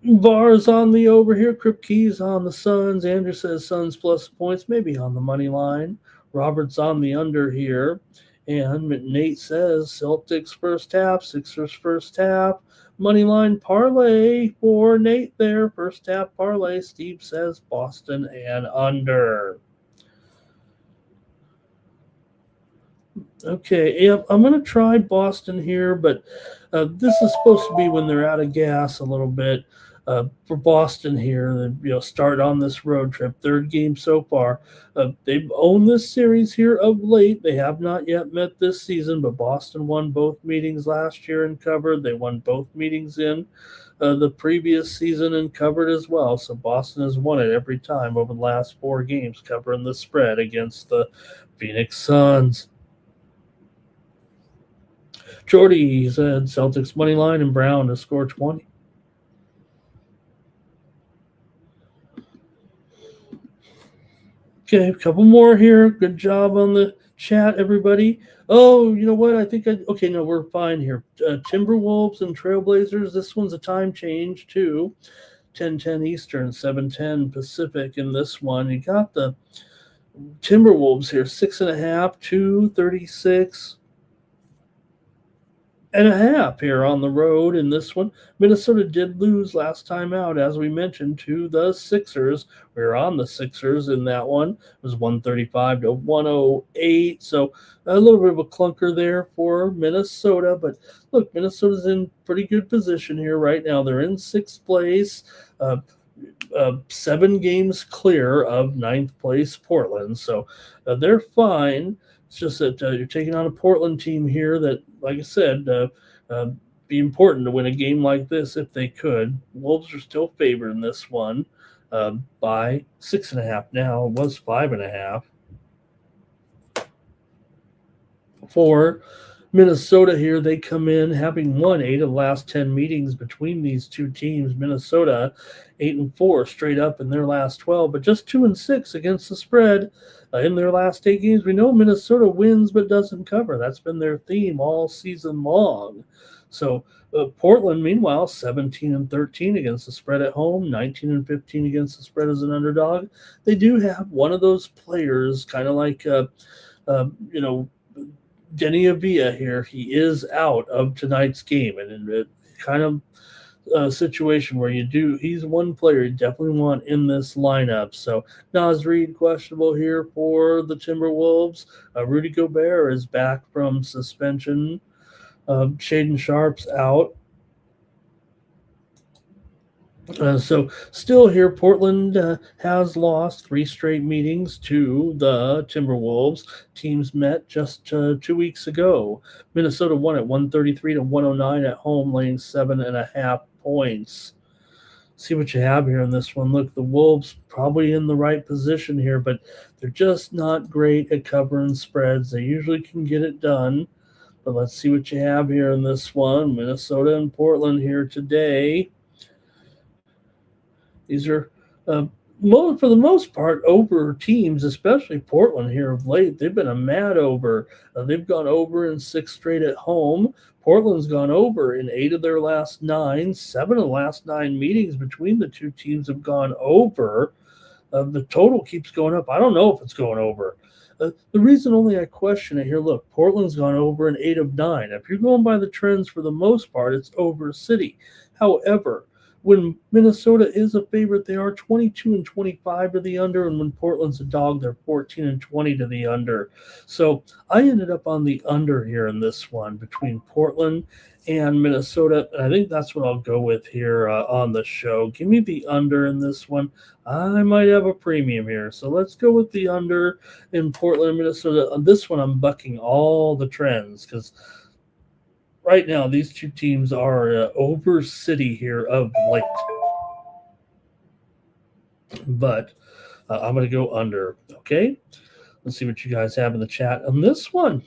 Bars on the over here. Kripke's on the Suns. Andrew says Suns plus points, maybe on the money line. Robert's on the under here. And Nate says Celtics first half, Sixers first half. Money line parlay for Nate there. First half parlay. Steve says Boston and under. Okay, yep, I'm going to try Boston here, but this is supposed to be when they're out of gas a little bit for Boston here. Start on this road trip. 3rd game so far. They've owned this series here of late. They have not yet met this season, but Boston won both meetings last year and covered. They won both meetings in the previous season and covered as well. So Boston has won it every time over the last 4 games, covering the spread against the Phoenix Suns. Jordy said Celtics money line and Brown to score 20. Okay, a couple more here. Good job on the chat, everybody. Oh, you know what? I think we're fine here. Timberwolves and Trailblazers. This one's a time change too. 10:10 Eastern, 7:10 Pacific in this one. You got the Timberwolves here, 6.5, 236. And a half here on the road in this one. Minnesota did lose last time out, as we mentioned, to the Sixers. We were on the Sixers in that one. It was 135 to 108. So a little bit of a clunker there for Minnesota. But look, Minnesota's in pretty good position here right now. They're in 6th place, 7 games clear of 9th place Portland. So they're fine. It's just that you're taking on a Portland team here that, like I said, be important to win a game like this if they could. Wolves are still favored in this one by 6.5 now. It was 5.5. For Minnesota here, they come in having won 8 of the last 10 meetings between these two teams. Minnesota 8-4 straight up in their last 12, but just 2-6 against the spread in their last 8 games. We know Minnesota wins but doesn't cover. That's been their theme all season long. So Portland, meanwhile, 17-13 against the spread at home, 19-15 against the spread as an underdog. They do have one of those players, kind of like Denny Avila here. He is out of tonight's game, and it kind of situation where he's one player you definitely want in this lineup. So Naz Reid questionable here for the Timberwolves. Rudy Gobert is back from suspension. Shaden Sharp's out. So still here, Portland has lost 3 straight meetings to the Timberwolves. Teams met just 2 weeks ago. Minnesota won at 133 to 109 at home, laying 7.5 points. See what you have here in this one. Look, the Wolves probably in the right position here, but they're just not great at covering spreads. They usually can get it done. But let's see what you have here in this one. Minnesota and Portland here today. These are, for the most part, over teams, especially Portland here of late. They've been a mad over. They've gone over in 6 straight at home. Portland's gone over in 8 of their last 9. 7 of the last 9 meetings between the two teams have gone over. The total keeps going up. I don't know if it's going over. The reason only I question it here, look, Portland's gone over in 8 of 9. If you're going by the trends for the most part, it's over City. However, when Minnesota is a favorite, they are 22 and 25 to the under, and when Portland's a dog, they're 14 and 20 to the under. So I ended up on the under here in this one between Portland and Minnesota, and I think that's what I'll go with here on the show. Give me the under in this one. I might have a premium here, so let's go with the under in Portland, Minnesota. On this one, I'm bucking all the trends because right now, these two teams are over City here of late. But I'm going to go under, okay? Let's see what you guys have in the chat on this one.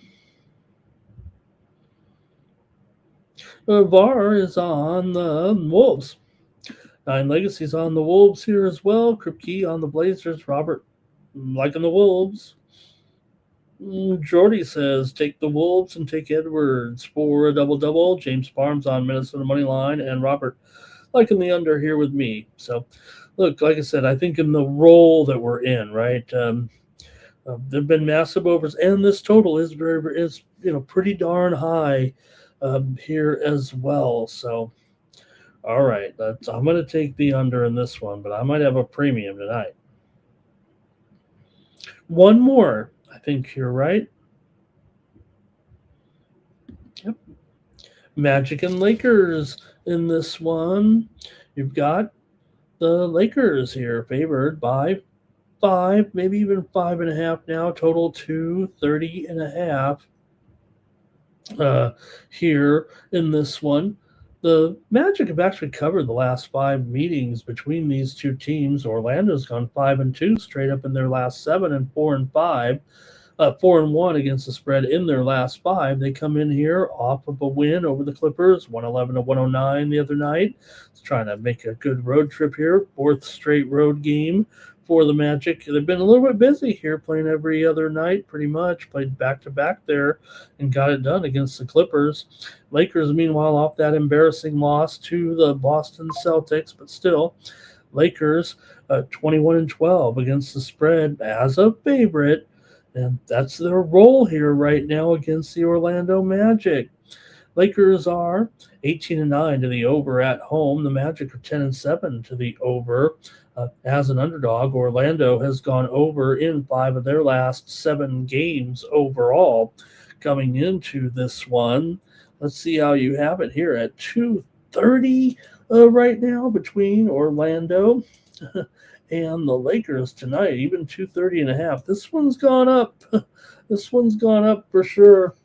VAR is on the Wolves. 9 Legacy's on the Wolves here as well. Kripke on the Blazers. Robert liking the Wolves. Jordy says, take the Wolves and take Edwards for a double-double. James Farms on Minnesota Moneyline, and Robert liking the under here with me. So, look, like I said, I think in the role that we're in, right, there have been massive overs, and this total is pretty darn high here as well. So, all right, I'm going to take the under in this one, but I might have a premium tonight. One more. I think you're right. Yep. Magic and Lakers in this one. You've got the Lakers here favored by 5, maybe even 5.5 now. Total 230.5 here in this one. The Magic have actually covered the last 5 meetings between these two teams. Orlando's gone 5-2 straight up in their last 7 and 4-5. 4-1 against the spread in their last 5. They come in here off of a win over the Clippers, 111 to 109 the other night. It's trying to make a good road trip here. 4th straight road game for the Magic. They've been a little bit busy here, playing every other night pretty much. Played back-to-back there and got it done against the Clippers. Lakers, meanwhile, off that embarrassing loss to the Boston Celtics, but still, Lakers 21-12 against the spread as a favorite. And that's their role here right now against the Orlando Magic. Lakers are 18-9 to the over at home. The Magic are 10-7 to the over as an underdog. Orlando has gone over in 5 of their last 7 games overall coming into this one. Let's see how you have it here at 230 right now between Orlando and the Lakers tonight, even 230.5. This one's gone up. This one's gone up for sure.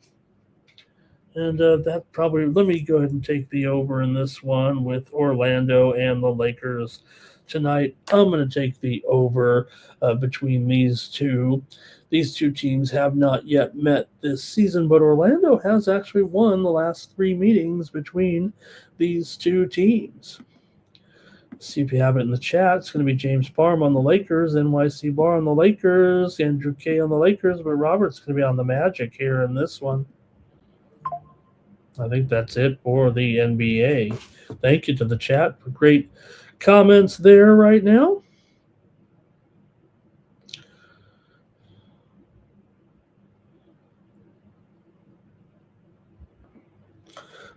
And that probably, let me go ahead and take the over in this one with Orlando and the Lakers tonight. I'm going to take the over between these two. These two teams have not yet met this season, but Orlando has actually won the last 3 meetings between these two teams. See if you have it in the chat. It's going to be James Farm on the Lakers, NYC Bar on the Lakers, Andrew K on the Lakers, but Robert's going to be on the Magic here in this one. I think that's it for the NBA. Thank you to the chat for great comments there right now.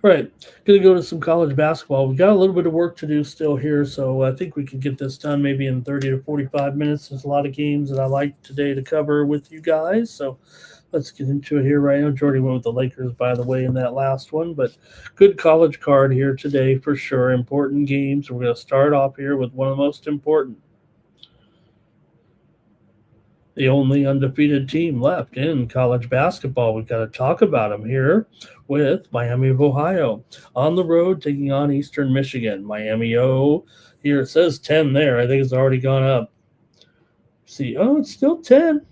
All right, going to go to some college basketball. We've got a little bit of work to do still here, so I think we can get this done maybe in 30 to 45 minutes. There's a lot of games that I like today to cover with you guys, so let's get into it here right now. Jordy went with the Lakers, by the way, in that last one, but good college card here today for sure. Important games. We're going to start off here with one of the most important. The only undefeated team left in college basketball. We've got to talk about them here with Miami of Ohio on the road taking on Eastern Michigan. Miami O, here it says 10 there. I think it's already gone up. See, it's still 10.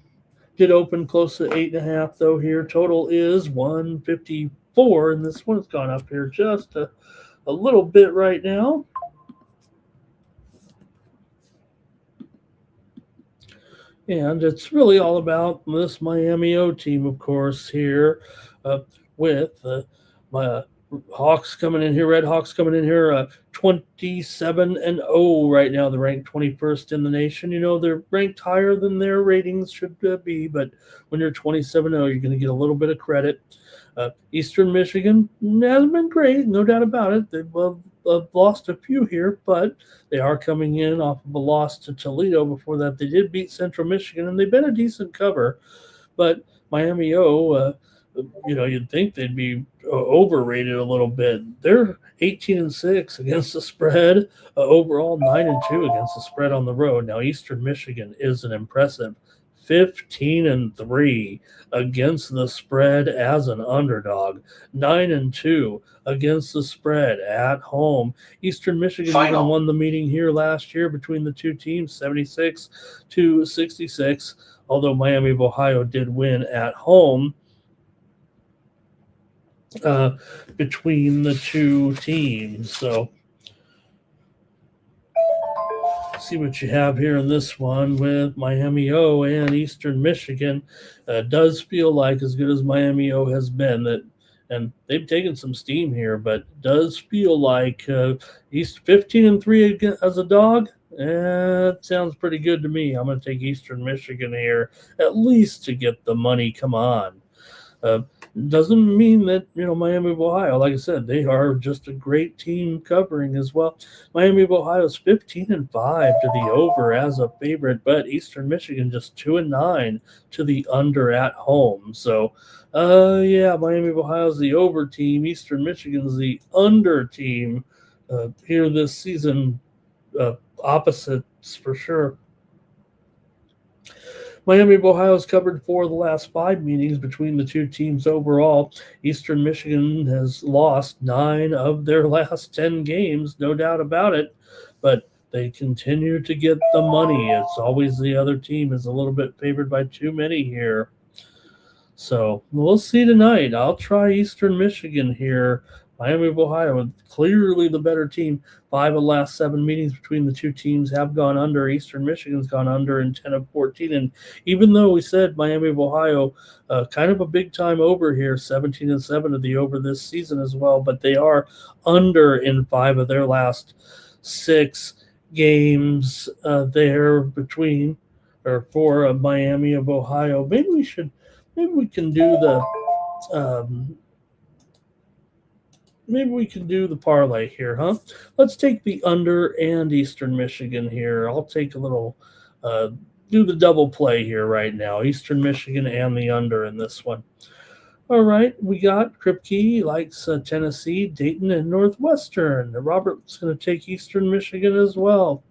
Did open close to 8.5 though here. Total is 154, and this one's gone up here just a little bit right now. And it's really all about this Miami O team, of course, here with my Hawks coming in here, Red Hawks coming in here 27-0 right now. They're ranked 21st in the nation. You know, they're ranked higher than their ratings should be, but when you're 27-0, you're going to get a little bit of credit. Eastern Michigan hasn't been great, no doubt about it. They've lost a few here, but they are coming in off of a loss to Toledo. Before that, they did beat Central Michigan, and they've been a decent cover. But Miami O, you'd think they'd be overrated a little bit. They're 18-6 against the spread. Overall, 9-2 against the spread on the road. Now, Eastern Michigan is an impressive 15-3 against the spread as an underdog. 9-2 against the spread at home. Eastern Michigan even won the meeting here last year between the two teams, 76-66. Although Miami of Ohio did win at home between the two teams. So see what you have here in this one with Miami O and Eastern Michigan. Does feel like, as good as Miami O has been, that, and they've taken some steam here, but does feel like East 15-3 as a dog. It sounds pretty good to me. I'm going to take Eastern Michigan here, at least to get the money. Come on. Doesn't mean that, Miami of Ohio, like I said, they are just a great team covering as well. Miami of Ohio is 15-5 to the over as a favorite, but Eastern Michigan just 2-9 to the under at home. So, Miami of Ohio is the over team. Eastern Michigan is the under team here this season. Opposites for sure. Miami of Ohio has covered 4 of the last 5 meetings between the two teams overall. Eastern Michigan has lost 9 of their last 10 games, no doubt about it, but they continue to get the money. It's always the other team is a little bit favored by too many here. So we'll see tonight. I'll try Eastern Michigan here. Miami of Ohio, clearly the better team. 5 of the last 7 meetings between the two teams have gone under. Eastern Michigan's gone under in 10 of 14. And even though we said Miami of Ohio, kind of a big time over here, 17-7 to the over this season as well, but they are under in 5 of their last 6 games there between, or for Miami of Ohio. Maybe we can do the maybe we can do the parlay here, huh? Let's take the under and Eastern Michigan here. I'll take a little, do the double play here right now. Eastern Michigan and the under in this one. All right, we got Kripke likes Tennessee, Dayton, and Northwestern. Robert's going to take Eastern Michigan as well.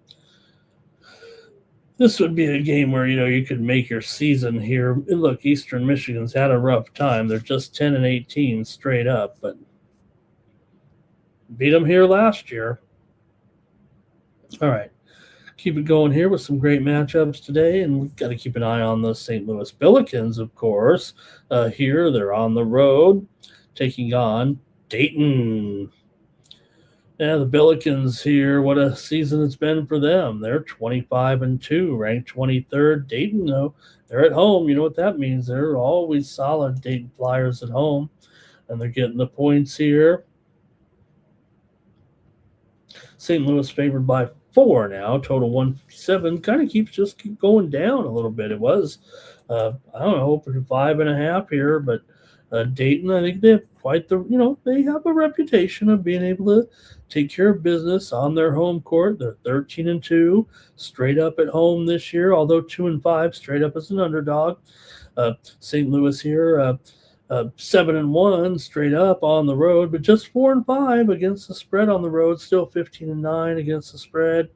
This would be a game where, you could make your season here. And look, Eastern Michigan's had a rough time. They're just 10-18 straight up, but beat them here last year. All right. Keep it going here with some great matchups today, and we've got to keep an eye on the St. Louis Billikens, of course. Here, they're on the road, taking on Dayton. Yeah, the Billikens here, what a season it's been for them. They're 25-2, ranked 23rd. Dayton, though, they're at home. You know what that means. They're always solid, Dayton Flyers at home, and they're getting the points here. St. Louis favored by 4 now, total 157. Kind of keep going down a little bit. It was, I don't know, 5.5 here, but Dayton, I think they have quite the, they have a reputation of being able to take care of business on their home court. They're 13-2, straight up at home this year, although 2-5, straight up as an underdog. St. Louis here, 7-1 straight up on the road, but just 4-5 against the spread on the road. Still 15-9 against the spread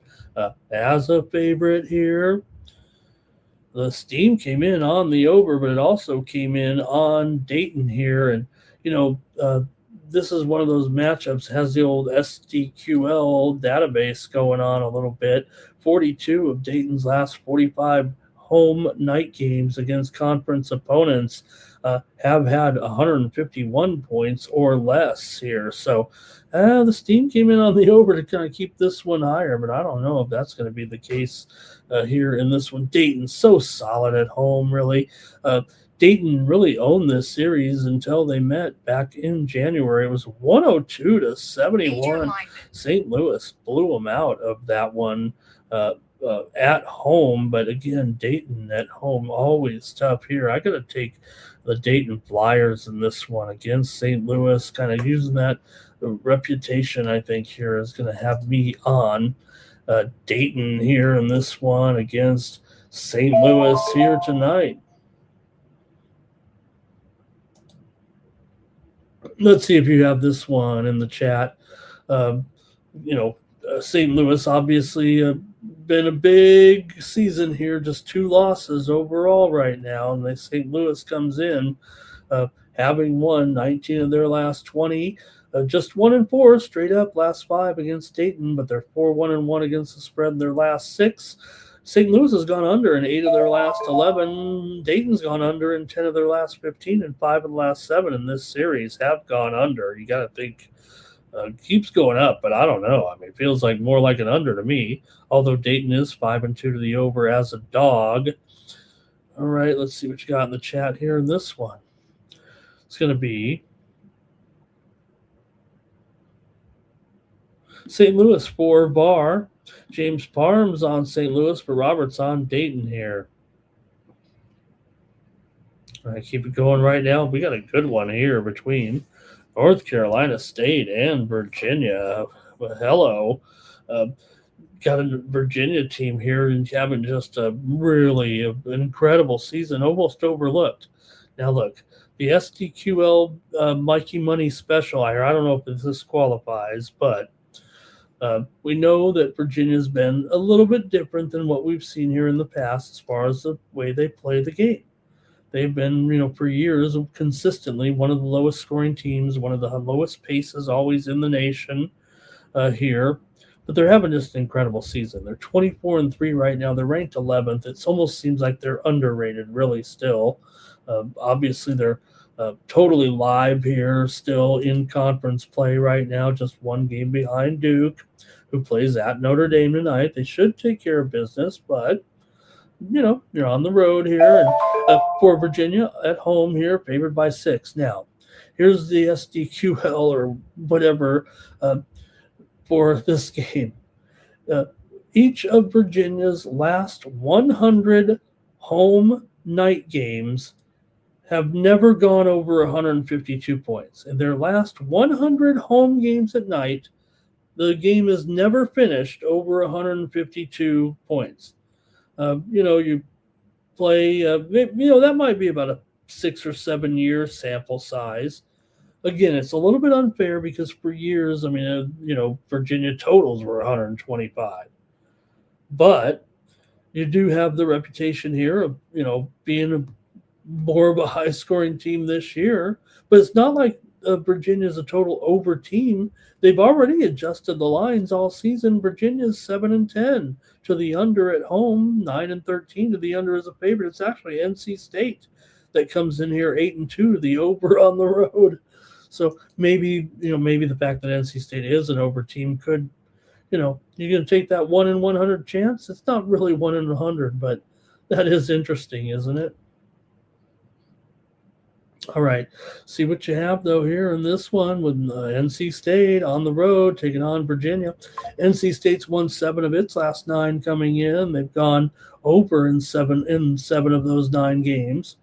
as a favorite here. The steam came in on the over, but it also came in on Dayton here. And, this is one of those matchups, has the old SDQL database going on a little bit. 42 of Dayton's last 45 home night games against conference opponents have had 151 points or less here. So the steam came in on the over to kind of keep this one higher, but I don't know if that's going to be the case here in this one. Dayton's so solid at home, really. Dayton really owned this series until they met back in January. It was 102-71. St. Louis blew them out of that one at home. But again, Dayton at home, always tough here. I got to take the Dayton Flyers in this one against St. Louis, kind of using that reputation, I think, here is going to have me on Dayton here in this one against St. Louis here tonight. Let's see if you have this one in the chat. St. Louis obviously been a big season here, just 2 losses overall right now. And St. Louis comes in having won 19 of their last 20, just 1-4 straight up last 5 against Dayton, but they're 4-1-1 against the spread in their last 6. St. Louis has gone under in 8 of their last 11. Dayton's gone under in 10 of their last 15, and 5 of the last 7 in this series have gone under. You got to think keeps going up, but I don't know. I mean, it feels like more like an under to me, although Dayton is 5-2 to the over as a dog. All right, let's see what you got in the chat here in this one. It's going to be St. Louis for Bar. James Parham's on St. Louis, but Robert's on Dayton here. All right, keep it going right now. We got a good one here between North Carolina State and Virginia. Well, hello. Got a Virginia team here and having just a really an incredible season, almost overlooked. Now, look, the SDQL Mikey Money special here, I don't know if this qualifies, but we know that Virginia's been a little bit different than what we've seen here in the past as far as the way they play the game. They've been, for years consistently one of the lowest scoring teams, one of the lowest paces always in the nation here. But they're having just an incredible season. They're 24-3 right now. They're ranked 11th. It almost seems like they're underrated, really, still. Obviously, they're totally live here, still in conference play right now, just 1 game behind Duke, who plays at Notre Dame tonight. They should take care of business, but you're on the road here, and for Virginia at home here, favored by 6. Now, here's the SDQL or whatever for this game. Each of Virginia's last 100 home night games have never gone over 152 points. In their last 100 home games at night, the game is never finished over 152 points. You play, that might be about a 6 or 7 year sample size. Again, it's a little bit unfair because for years, Virginia totals were 125. But you do have the reputation here of, being more of a high scoring team this year. But it's not like Virginia's a total over team. They've already adjusted the lines all season. Virginia's 7-10 to the under at home, 9-13 to the under as a favorite. It's actually NC State that comes in here 8-2 to the over on the road. So maybe the fact that NC State is an over team could, you're going to take that 1 in 100 chance. It's not really 1 in 100, but that is interesting, isn't it? All right, see what you have, though, here in this one with NC State on the road taking on Virginia. NC State's won 7 of its last 9 coming in. They've gone over in 7 of those 9 games.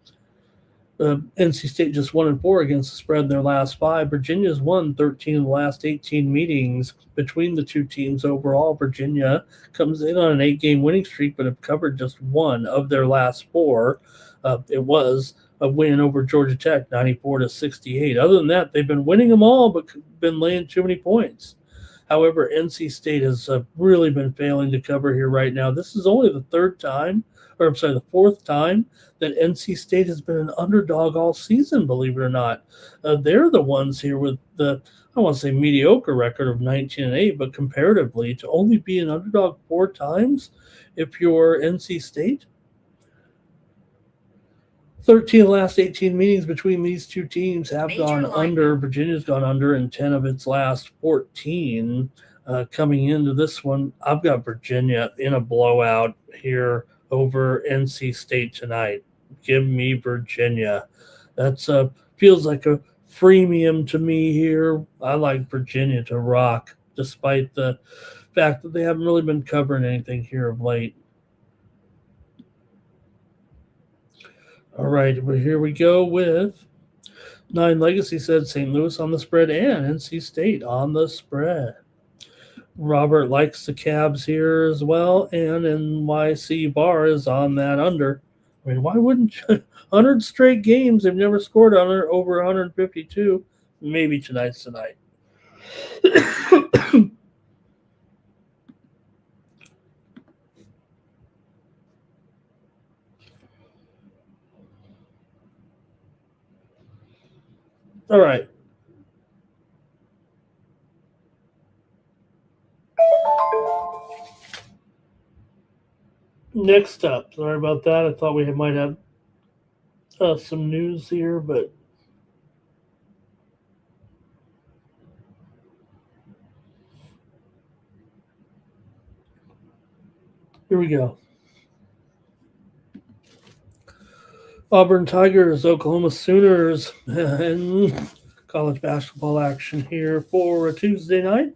NC State just 1-4 against the spread in their last 5. Virginia's won 13 of the last 18 meetings between the two teams overall. Virginia comes in on an 8-game winning streak, but have covered just 1 of their last 4. It was a win over Georgia Tech, 94-68. Other than that, they've been winning them all, but been laying too many points. However, NC State has really been failing to cover here right now. This is only the the fourth time that NC State has been an underdog all season, believe it or not. They're the ones here with the, I don't want to say mediocre record of 19-8, but comparatively to only be an underdog 4 times if you're NC State. 13 of the last 18 meetings between these two teams have gone under. Virginia's gone under in 10 of its last 14. Coming into this one, I've got Virginia in a blowout here over NC State tonight. Give me Virginia. That's feels like a freemium to me here. I like Virginia to rock, despite the fact that they haven't really been covering anything here of late. All right, well, here we go with Nine Legacy said St. Louis on the spread and NC State on the spread. Robert likes the Cavs here as well, and NYC Bar is on that under. I mean, why wouldn't you? 100 straight games, they've never scored under over 152. Maybe tonight's tonight. All right. Next up, sorry about that. I thought we might have some news here, but here we go. Auburn Tigers, Oklahoma Sooners, and college basketball action here for a Tuesday night.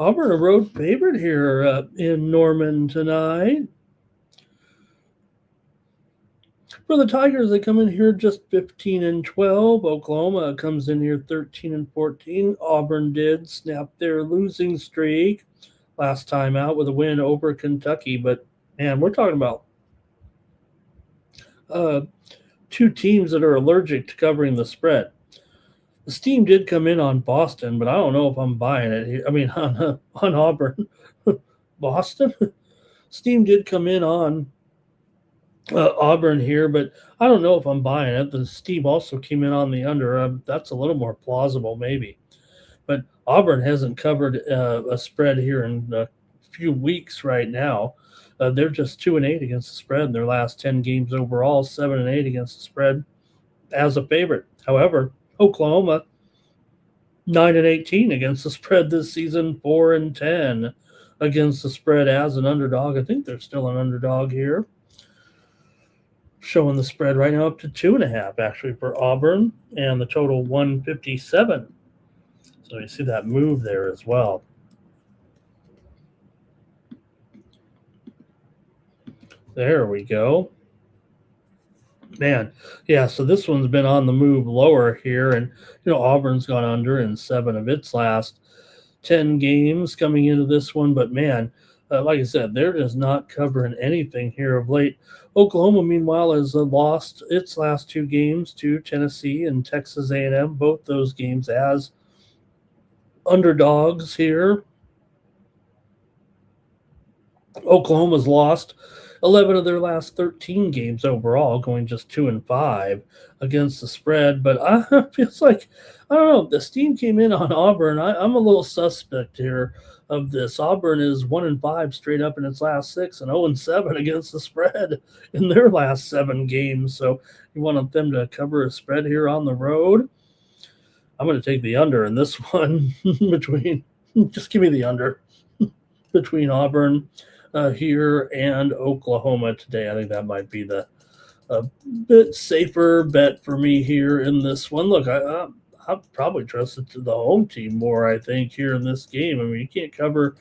Auburn, a road favorite here in Norman tonight. For the Tigers, they come in here just 15-12. Oklahoma comes in here 13-14. Auburn did snap their losing streak last time out with a win over Kentucky. But, man, we're talking about two teams that are allergic to covering the spread. The steam did come in on Boston, but I don't know if I'm buying it here. I mean, on Auburn. Boston? Steam did come in on Auburn here, but I don't know if I'm buying it. The steam also came in on the under. That's a little more plausible, maybe. But Auburn hasn't covered a spread here in a few weeks right now. They're just 2-8 against the spread in their last 10 games overall, 7-8 against the spread as a favorite. However, Oklahoma, 9-18 against the spread this season, 4-10 against the spread as an underdog. I think they're still an underdog here. Showing the spread right now up to 2.5 actually for Auburn, and the total 157. So you see that move there as well. There we go. Man, yeah, so this one's been on the move lower here, and Auburn's gone under in 7 of its last 10 games coming into this one, but man, like I said, they're just not covering anything here of late. Oklahoma, meanwhile, has lost its last 2 games to Tennessee and Texas A&M, both those games as underdogs here. Oklahoma's lost 11 of their last 13 games overall, going just 2-5 against the spread. But it feels like, I don't know, the steam came in on Auburn. I'm a little suspect here of this. Auburn is 1-5 straight up in its last 6 and 0-7 against the spread in their last 7 games. So you want them to cover a spread here on the road. I'm going to take the under in this one just give me the under between Auburn here and Oklahoma today. I think that might be the bit safer bet for me here in this one. Look, I probably trust it to the home team more, I think, here in this game. I mean, you can't cover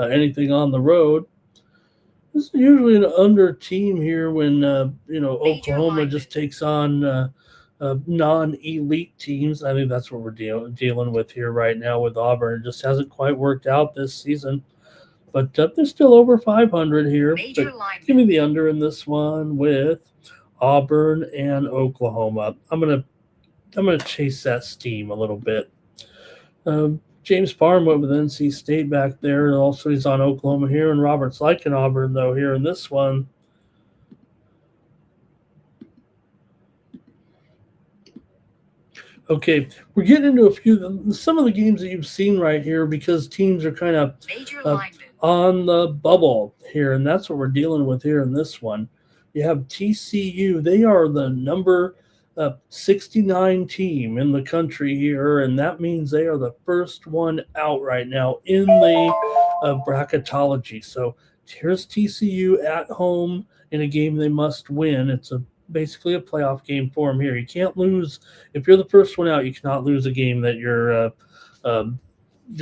anything on the road. This is usually an under team here when, Oklahoma just takes on non-elite teams. I think that's what we're dealing with here right now with Auburn. It just hasn't quite worked out this season. but they're still over 500 here. Major But lineman. give me the under in this one with Auburn and Oklahoma. I'm gonna chase that steam a little bit. James Parham went with NC State back there. Also, he's on Oklahoma here, and Robert's liking Auburn though here in this one. Okay, we're getting into some of the games that you've seen right here because teams are kind of Major lineman. on the bubble here, and that's what we're dealing with here in this one. You have TCU. They are the number 69 team in the country here, and that means they are the first one out right now in the bracketology. So here's TCU at home in a game they must win. It's basically a playoff game for them here. You can't lose. If you're the first one out, you cannot lose a game that you're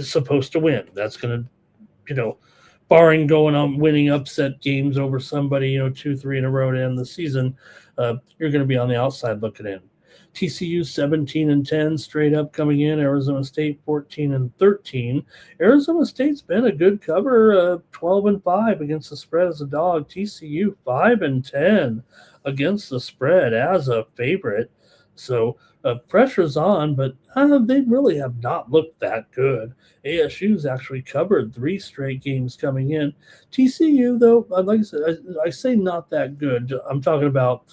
supposed to win. That's going to, barring going on winning upset games over somebody, 2-3 in a row to end the season, you're going to be on the outside looking in. TCU 17-10 straight up coming in. Arizona State 14-13. Arizona State's been a good cover, 12-5 against the spread as a dog. TCU 5-10 against the spread as a favorite. So pressure's on, but they really have not looked that good. ASU's actually covered 3 straight games coming in. TCU, though, like I said, I say not that good. I'm talking about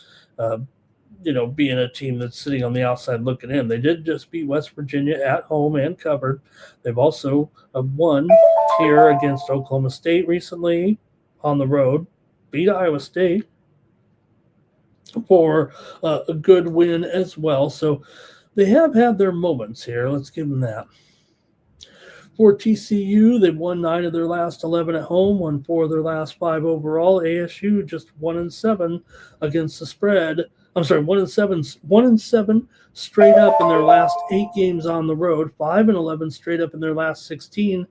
being a team that's sitting on the outside looking in. They did just beat West Virginia at home and covered. They've also won here against Oklahoma State recently on the road, beat Iowa State for a good win as well. So they have had their moments here. Let's give them that. For TCU, they've won 9 of their last 11 at home, won 4 of their last 5 overall. ASU just 1-7 against the spread. I'm sorry, 1-7 straight up in their last 8 games on the road, 5-11 straight up in their last 16,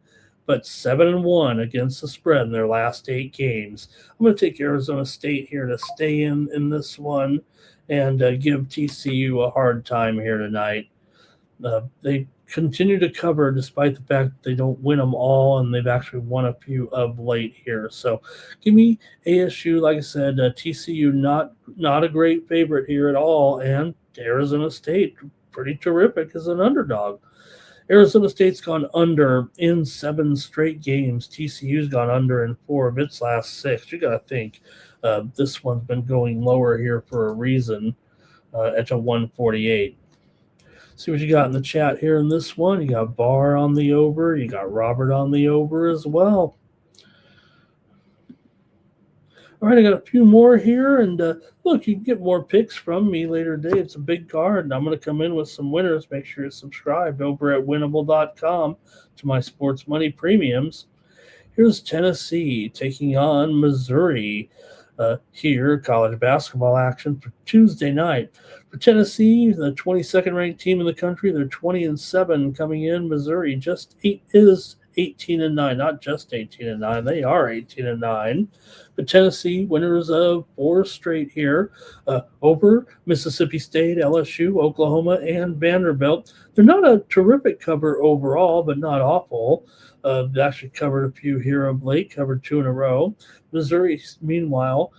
but 7-1 against the spread in their last 8 games. I'm going to take Arizona State here to stay in this one and give TCU a hard time here tonight. They continue to cover despite the fact that they don't win them all, and they've actually won a few of late here. So give me ASU. Like I said, TCU not a great favorite here at all, and Arizona State pretty terrific as an underdog. Arizona State's gone under in 7 straight games. TCU's gone under in 4 of its last 6. You got to think this one's been going lower here for a reason at a 148. See what you got in the chat here in this one. You got Barr on the over. You got Robert on the over as well. All right, I got a few more here. And look, you can get more picks from me later today. It's a big card, and I'm going to come in with some winners. Make sure you're subscribed over at winnable.com to my sports money premiums. Here's Tennessee taking on Missouri. Here, college basketball action for Tuesday night. For Tennessee, the 22nd ranked team in the country, they're 20-7 coming in. Missouri is 18-9, not just 18-9. They are 18-9. But Tennessee, winners of 4 straight here over Mississippi State, LSU, Oklahoma, and Vanderbilt. They're not a terrific cover overall, but not awful. They actually covered a few here of late, covered 2 in a row. Missouri, meanwhile,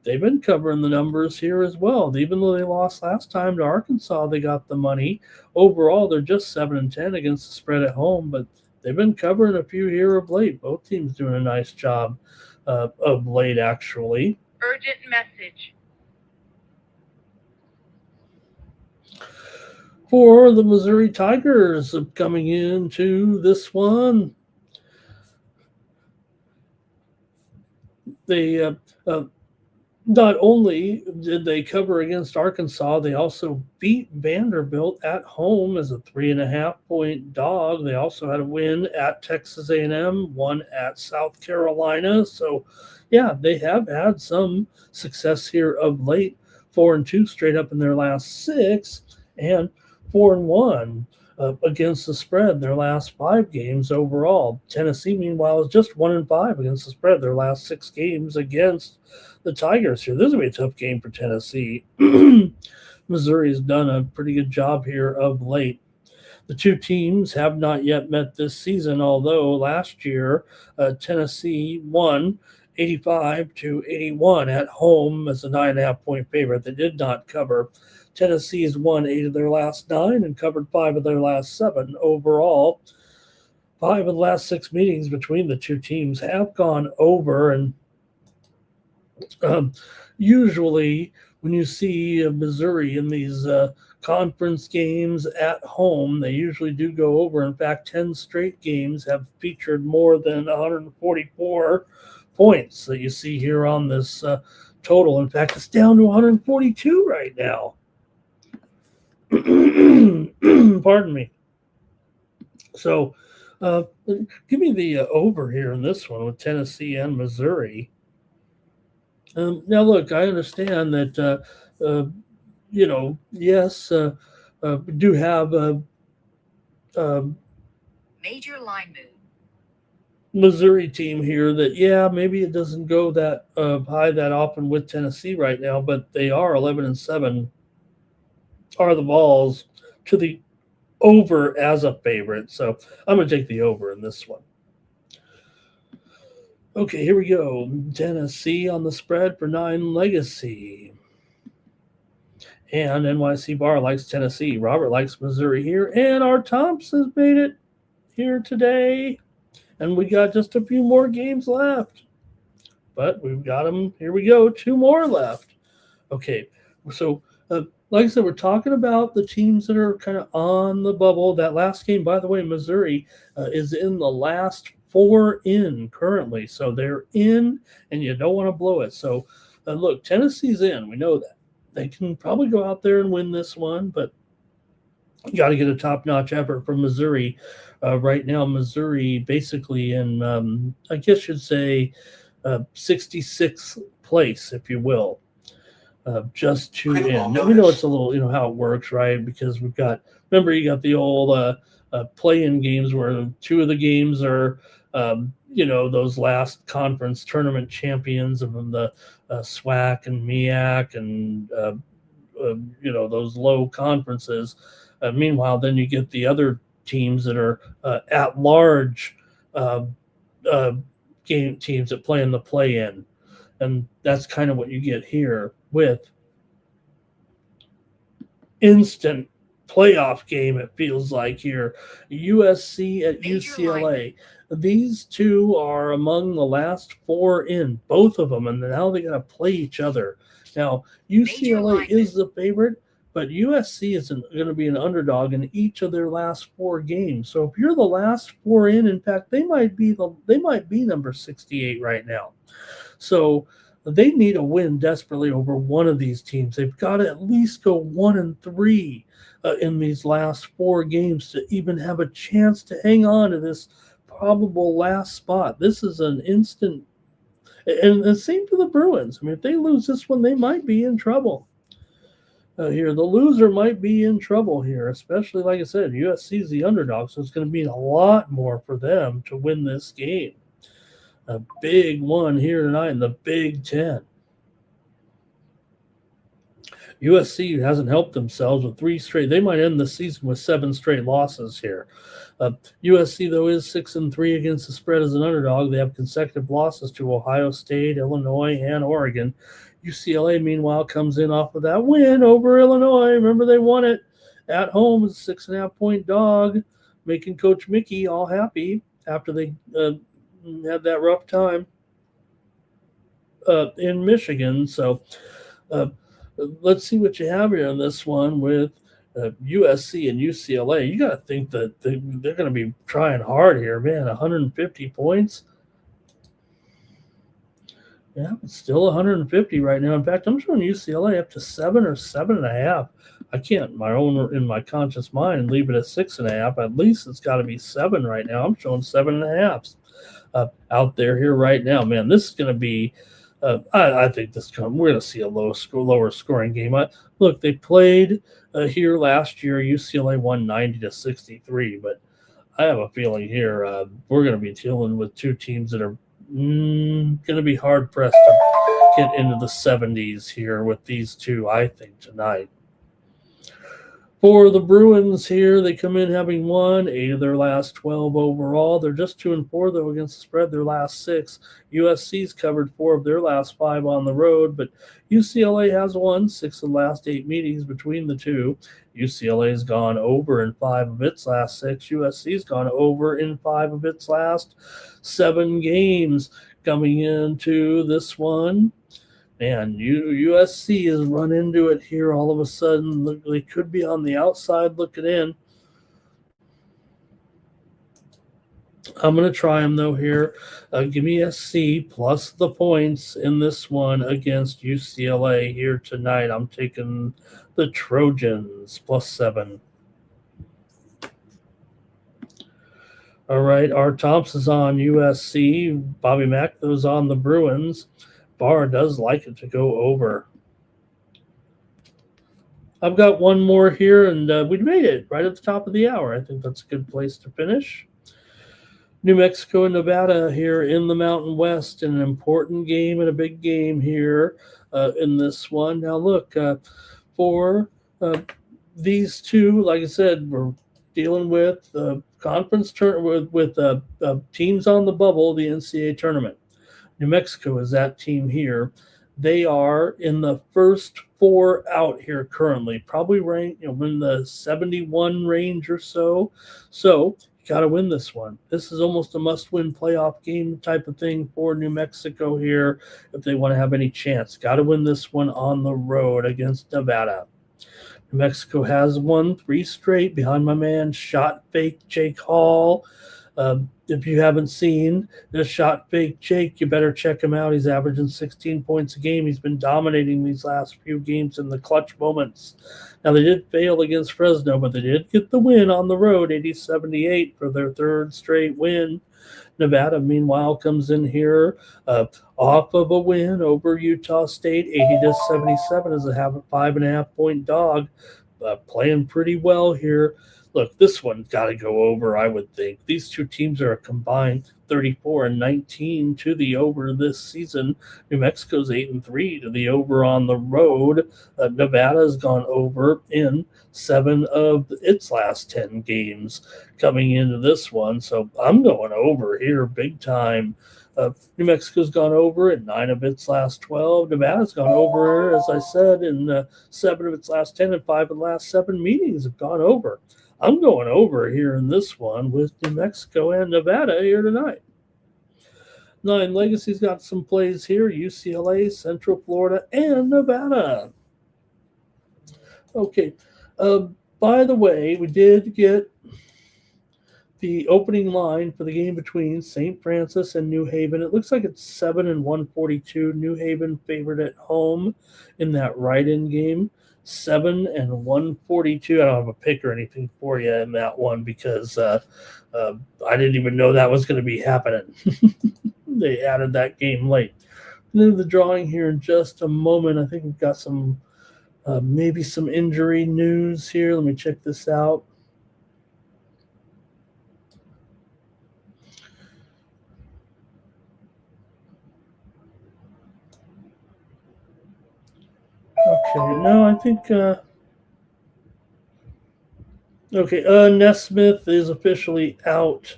they've been covering the numbers here as well. Even though they lost last time to Arkansas, they got the money. Overall, they're just 7-10 against the spread at home, but they've been covering a few here of late. Both teams doing a nice job of late, actually. Urgent message. For the Missouri Tigers coming into this one, they not only did they cover against Arkansas, they also beat Vanderbilt at home as a 3.5-point dog. They also had a win at Texas A&M, one at South Carolina. So, yeah, they have had some success here of late. 4-2 straight up in their last 6, and 4-1 against the spread in their last 5 games overall. Tennessee, meanwhile, is just 1-5 against the spread their last 6 games against the Tigers here. This is going to be a tough game for Tennessee. Missouri's done a pretty good job here of late. The two teams have not yet met this season, although last year Tennessee won 85-81 at home as a 9.5-point favorite. They did not cover. Tennessee's won 8 of their last 9 and covered 5 of their last 7. Overall, 5 of the last 6 meetings between the two teams have gone over, and usually when you see Missouri in these conference games at home, they usually do go over. In fact, 10 straight games have featured more than 144 points that you see here on this total. In fact, it's down to 142 right now. Pardon me. So give me the over here in this one with Tennessee and Missouri. Now, look, I understand that, yes, we do have major line move. Missouri team here that, yeah, maybe it doesn't go that high that often with Tennessee right now, but they are 11-7. Are the Vols to the over as a favorite? So I'm going to take the over in this one. Okay, here we go. Tennessee on the spread for 9 Legacy. And NYC Bar likes Tennessee. Robert likes Missouri here. And our Thompsons made it here today. And we got just a few more games left. But we've got them. Here we go. 2 more left. Okay, so like I said, we're talking about the teams that are kind of on the bubble. That last game, by the way, Missouri is in the last 4 in currently. So they're in, and you don't want to blow it. So, look, Tennessee's in. We know that. They can probably go out there and win this one, but you got to get a top-notch effort from Missouri. Right now, Missouri basically in, I guess you'd say, 66th place, if you will. Just to end. We know it's a little, how it works, right? Because we've got, remember, you got the old play-in games where 2 of the games are, those last conference tournament champions of the SWAC and MEAC and, those low conferences. Meanwhile, then you get the other teams that are at-large game teams that play in the play-in. And that's kind of what you get here with instant playoff game, it feels like here. USC at UCLA. These two are among the last 4 in, both of them, and now they got to play each other. Now, UCLA is the favorite, but USC is going to be an underdog in each of their last 4 games. So if you're the last 4 in fact, they might be number 68 right now. So they need a win desperately over one of these teams. They've got to at least go 1-3 in these last 4 games to even have a chance to hang on to this probable last spot. This is an instant, and the same for the Bruins. I mean, if they lose this one, they might be in trouble. Here, the loser might be in trouble here, especially, like I said, USC is the underdog, so it's going to mean a lot more for them to win this game. A big one here tonight in the Big Ten. USC hasn't helped themselves with 3 straight. They might end the season with 7 straight losses here. USC, though, is 6-3 against the spread as an underdog. They have consecutive losses to Ohio State, Illinois, and Oregon. UCLA, meanwhile, comes in off of that win over Illinois. Remember, they won it at home as a 6.5-point dog, making Coach Mickey all happy after they had that rough time in Michigan. So let's see what you have here on this one with USC and UCLA. You got to think that they're going to be trying hard here, man. 150 points. Yeah, it's still 150 right now. In fact, I'm showing UCLA up to 7 or 7.5. I can't, in my conscious mind, leave it at 6.5. At least it's got to be 7 right now. I'm showing 7.5 out there here right now. Man, this is going to be. I think we're going to see a lower scoring game. Look, they played here last year. UCLA won 90-63, but I have a feeling here we're going to be dealing with 2 teams that are going to be hard pressed to get into the 70s here with these 2, I think, tonight. For the Bruins here, they come in having won 8 of their last 12 overall. They're just 2-4 though against the spread. Their last 6. USC's covered 4 of their last 5 on the road, but UCLA has won 6 of the last 8 meetings between the two. UCLA's gone over in 5 of its last 6. USC's gone over in 5 of its last 7 games. Coming into this one, man, USC has run into it here all of a sudden. Look, they could be on the outside looking in. I'm going to try them, though, here. Give me SC plus the points in this one against UCLA here tonight. I'm taking the Trojans plus 7. All right, R. Thompson's on USC. Bobby Macthow's on the Bruins. Barr does like it to go over. I've got one more here, and we made it right at the top of the hour. I think that's a good place to finish. New Mexico and Nevada here in the Mountain West, an important game and a big game here in this one. Now, look, for these two, like I said, we're dealing with conference with teams on the bubble, the NCAA tournament. New Mexico is that team here. They are in the first 4 out here currently, probably ranked in the 71 range or so. So you got to win this one. This is almost a must-win playoff game type of thing for New Mexico here if they want to have any chance. Got to win this one on the road against Nevada. New Mexico has won 3 straight behind my man Shot Fake Jake Hall. If you haven't seen the Shot Fake Jake, you better check him out. He's averaging 16 points a game. He's been dominating these last few games in the clutch moments. Now, they did fail against Fresno, but they did get the win on the road, 80-78 for their 3rd straight win. Nevada, meanwhile, comes in here off of a win over Utah State, 80-77 as a 5.5-point dog. Playing pretty well here. Look, this one's got to go over, I would think. These two teams are a combined 34-19 to the over this season. New Mexico's 8-3 to the over on the road. Nevada's gone over in 7 of its last 10 games coming into this one. So I'm going over here big time. New Mexico's gone over in 9 of its last 12. Nevada's gone over, as I said, in 7 of its last 10, and 5 of the last 7 meetings have gone over. I'm going over here in this one with New Mexico and Nevada here tonight. Nine Legacy's got some plays here. UCLA, Central Florida, and Nevada. Okay. By the way, we did get the opening line for the game between St. Francis and New Haven. It looks like it's 7-142. New Haven favored at home in that write-in game. 7-142. I don't have a pick or anything for you in that one because I didn't even know that was going to be happening. They added that game late. Into the drawing here in just a moment. I think we've got some maybe some injury news here. Let me check this out. Okay, no, I think Nesmith is officially out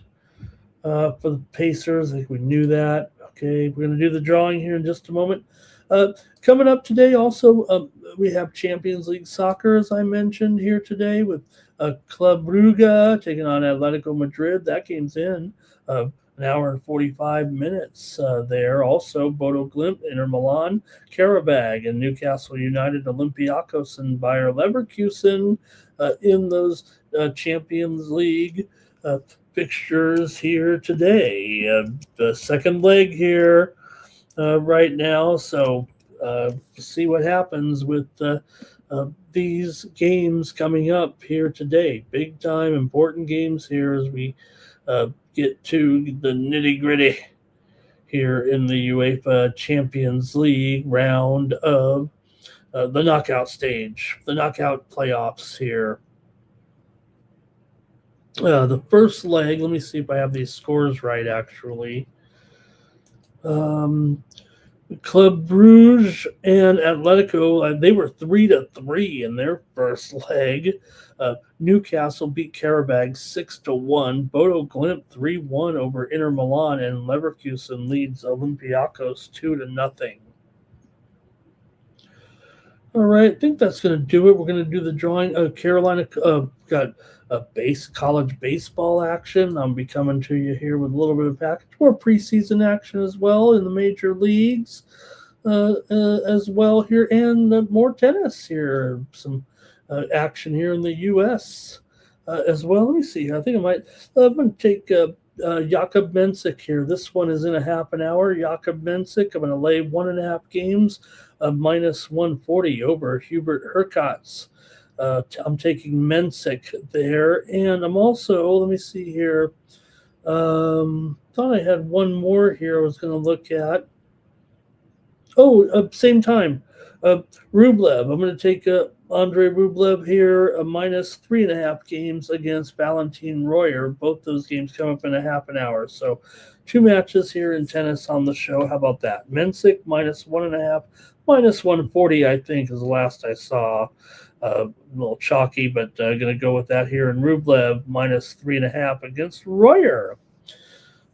for the Pacers. I think we knew that. Okay, we're going to do the drawing here in just a moment. Coming up today also, we have Champions League soccer, as I mentioned here today, with Club Brugge taking on Atletico Madrid. That game's in an hour and 45 minutes there. Also, Bodo Glimt, Inter Milan, Karabag, and Newcastle United, Olympiacos, and Bayer Leverkusen in those Champions League fixtures here today. The second leg here right now, so see what happens with these games coming up here today. Big time, important games here as we get to the nitty-gritty here in the UEFA Champions League round of the knockout stage, the knockout playoffs here. The first leg, let me see if I have these scores right, actually. Club Brugge and Atletico, they were 3-3 in their first leg. Newcastle beat Karabag 6-1. Bodo Glimt 3-1 over Inter Milan, and Leverkusen leads Olympiacos 2-0. All right, I think that's going to do it. We're going to do the drawing. Carolina got a college baseball action. I'll be coming to you here with a little bit of package, more preseason action as well in the major leagues as well here, and more tennis here. Some action here in the U.S. As well. Let me see. I think I'm going to take Jakob Mensik here. This one is in a half an hour. Jakob Mensik, I'm going to lay 1.5 games, minus 140 over Hubert Hurkacz. I'm taking Mensik there. And I'm also, let me see here. Thought I had one more here I was going to look at. Oh, same time. Rublev. I'm going to take Andre Rublev here, a minus 3.5 games against Valentin Royer. Both those games come up in a half an hour. So 2 matches here in tennis on the show. How about that? Mensik minus 1.5, minus 140, I think, is the last I saw. A little chalky, but going to go with that here. And Rublev minus 3.5 against Royer.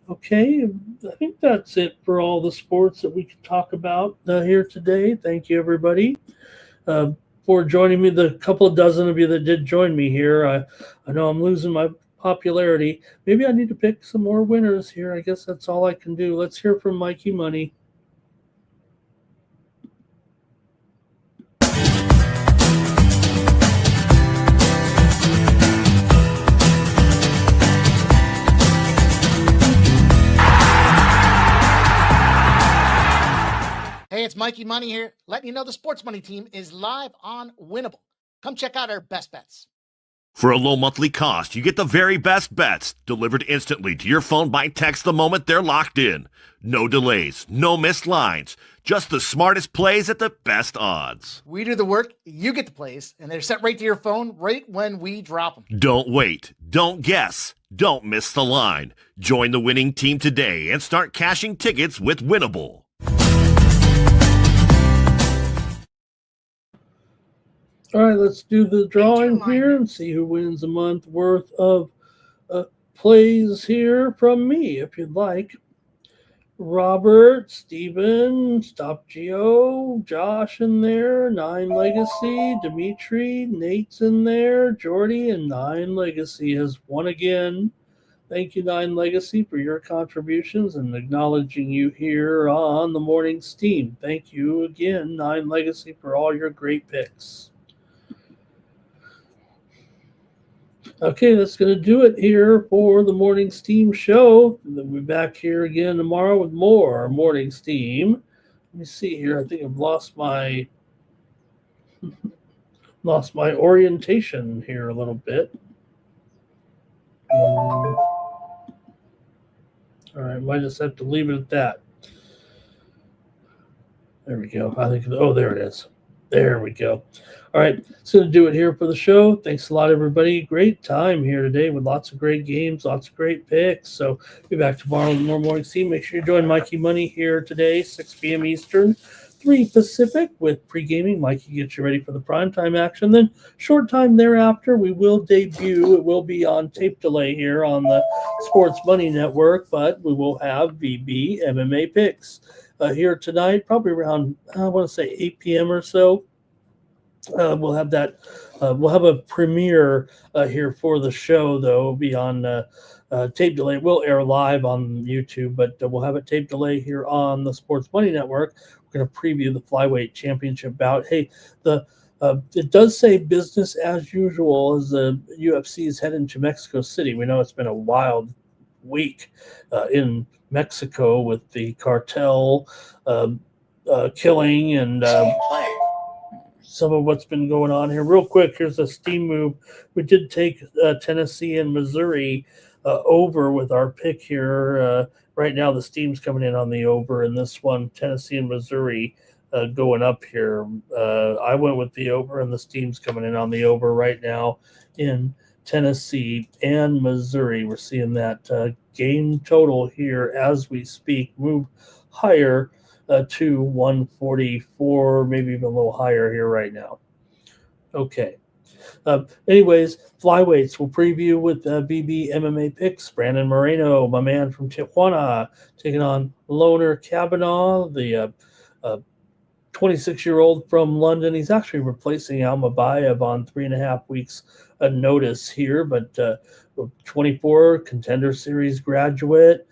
Okay, I think that's it for all the sports that we can talk about here today. Thank you, everybody, for joining me. The couple of dozen of you that did join me here. I know I'm losing my popularity. Maybe I need to pick some more winners here. I guess that's all I can do. Let's hear from Mikey Money. Hey, it's Mikey Money here, letting you know the Sports Money team is live on Winnable. Come check out our best bets. For a low monthly cost, you get the very best bets delivered instantly to your phone by text the moment they're locked in. No delays, no missed lines, just the smartest plays at the best odds. We do the work, you get the plays, and they're sent right to your phone right when we drop them. Don't wait, don't guess, don't miss the line. Join the winning team today and start cashing tickets with Winnable. All right, let's do the drawing here and see who wins a month worth of plays here from me, if you'd like. Robert, Steven, Stop Geo, Josh in there, 9 Legacy, Dimitri, Nate's in there, Jordy, and 9 Legacy has won again. Thank you, 9 Legacy, for your contributions and acknowledging you here on the morning's team. Thank you again, 9 Legacy, for all your great picks. Okay, that's going to do it here for the Morning Steam show. We'll be back here again tomorrow with more Morning Steam. Let me see here. I think I've lost my orientation here a little bit. All right, might just have to leave it at that. There we go. I think. Oh, there it is. There we go. All right, it's going to do it here for the show. Thanks a lot, everybody. Great time here today with lots of great games, lots of great picks. So be back tomorrow with more Morning Steam. Make sure you join Mikey Money here today, 6 p.m. Eastern, 3 Pacific, with pre-gaming. Mikey gets you ready for the primetime action. Then short time thereafter, we will debut. It will be on tape delay here on the Sports Money Network, but we will have VB MMA picks here tonight, probably around, I want to say 8 p.m. or so. We'll have that. We'll have a premiere here for the show, though. It'll be on tape delay. We'll air live on YouTube, but we'll have a tape delay here on the Sports Money Network. We're going to preview the flyweight championship bout. Hey, it does say business as usual as the UFC is heading to Mexico City. We know it's been a wild week in Mexico with the cartel killing and some of what's been going on here. Real quick, here's a steam move. We did take Tennessee and Missouri over with our pick here. Right now, the steam's coming in on the over, and this one, Tennessee and Missouri, going up here. I went with the over, and the steam's coming in on the over right now in Tennessee and Missouri. We're seeing that game total here as we speak move higher to 144, maybe even a little higher here right now. Okay. Anyways, flyweights we'll preview with BB MMA picks. Brandon Moreno, my man from Tijuana, taking on Loner Kavanaugh, the 26-year-old from London. He's actually replacing Almabayev on 3.5 weeks notice here, but 24 Contender Series graduate,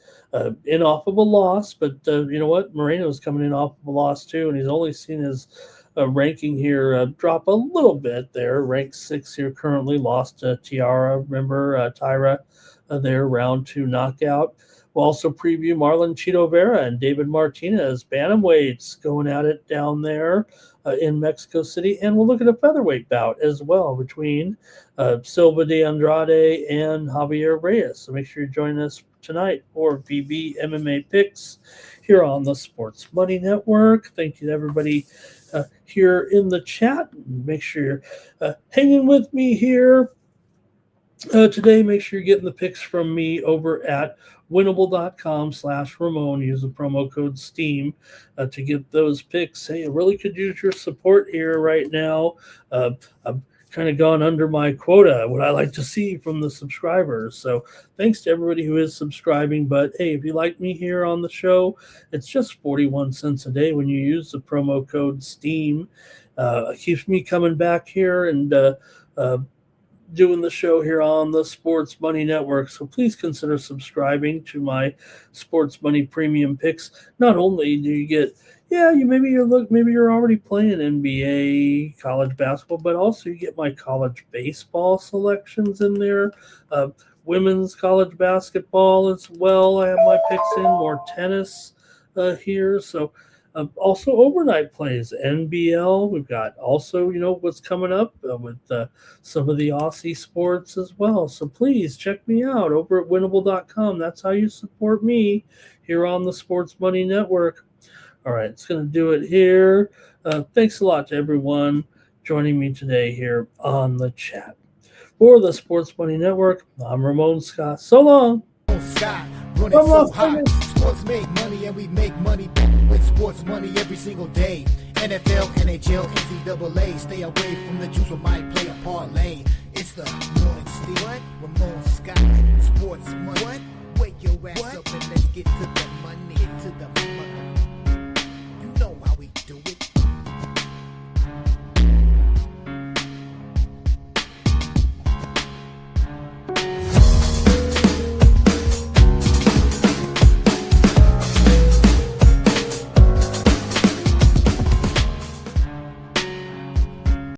in off of a loss. But you know what? Moreno's coming in off of a loss too, and he's only seen his ranking here drop a little bit there. Ranked 6 here currently, lost to Tiara, remember Tyra there, round 2 knockout. We'll also preview Marlon Chito Vera and David Martinez, bantamweights going at it down there in Mexico City. And we'll look at a featherweight bout as well between Silva de Andrade and Javier Reyes. So make sure you join us tonight for BB MMA picks here on the Sports Money Network. Thank you to everybody here in the chat. Make sure you're hanging with me here today. Make sure you're getting the picks from me over at winnable.com/Ramon. Use the promo code STEAM to get those picks. Hey, I really could use your support here right now. I've kind of gone under my quota, what I like to see from the subscribers. So thanks to everybody who is subscribing. But hey, if you like me here on the show, it's just 41 cents a day when you use the promo code STEAM. It keeps me coming back here and doing the show here on the Sports Money Network. So please consider subscribing to my Sports Money Premium Picks. Not only do you get, maybe you're already playing NBA, college basketball, but also you get my college baseball selections in there, women's college basketball as well. I have my picks in, more tennis here. So also overnight plays, NBL. We've got also, what's coming up with some of the Aussie sports as well. So please check me out over at winnable.com. That's how you support me here on the Sports Money Network. All right, it's going to do it here. Thanks a lot to everyone joining me today here on the chat. For the Sports Money Network, I'm Ramon Scott. So long. Scott, running so hot. Sports make money and we make money with sports money every single day. NFL, NHL, NCAA. Stay away from the juice or might play a parlay. It's the morning steal. Ramon Scott, sports money. Wake your ass up and let's get to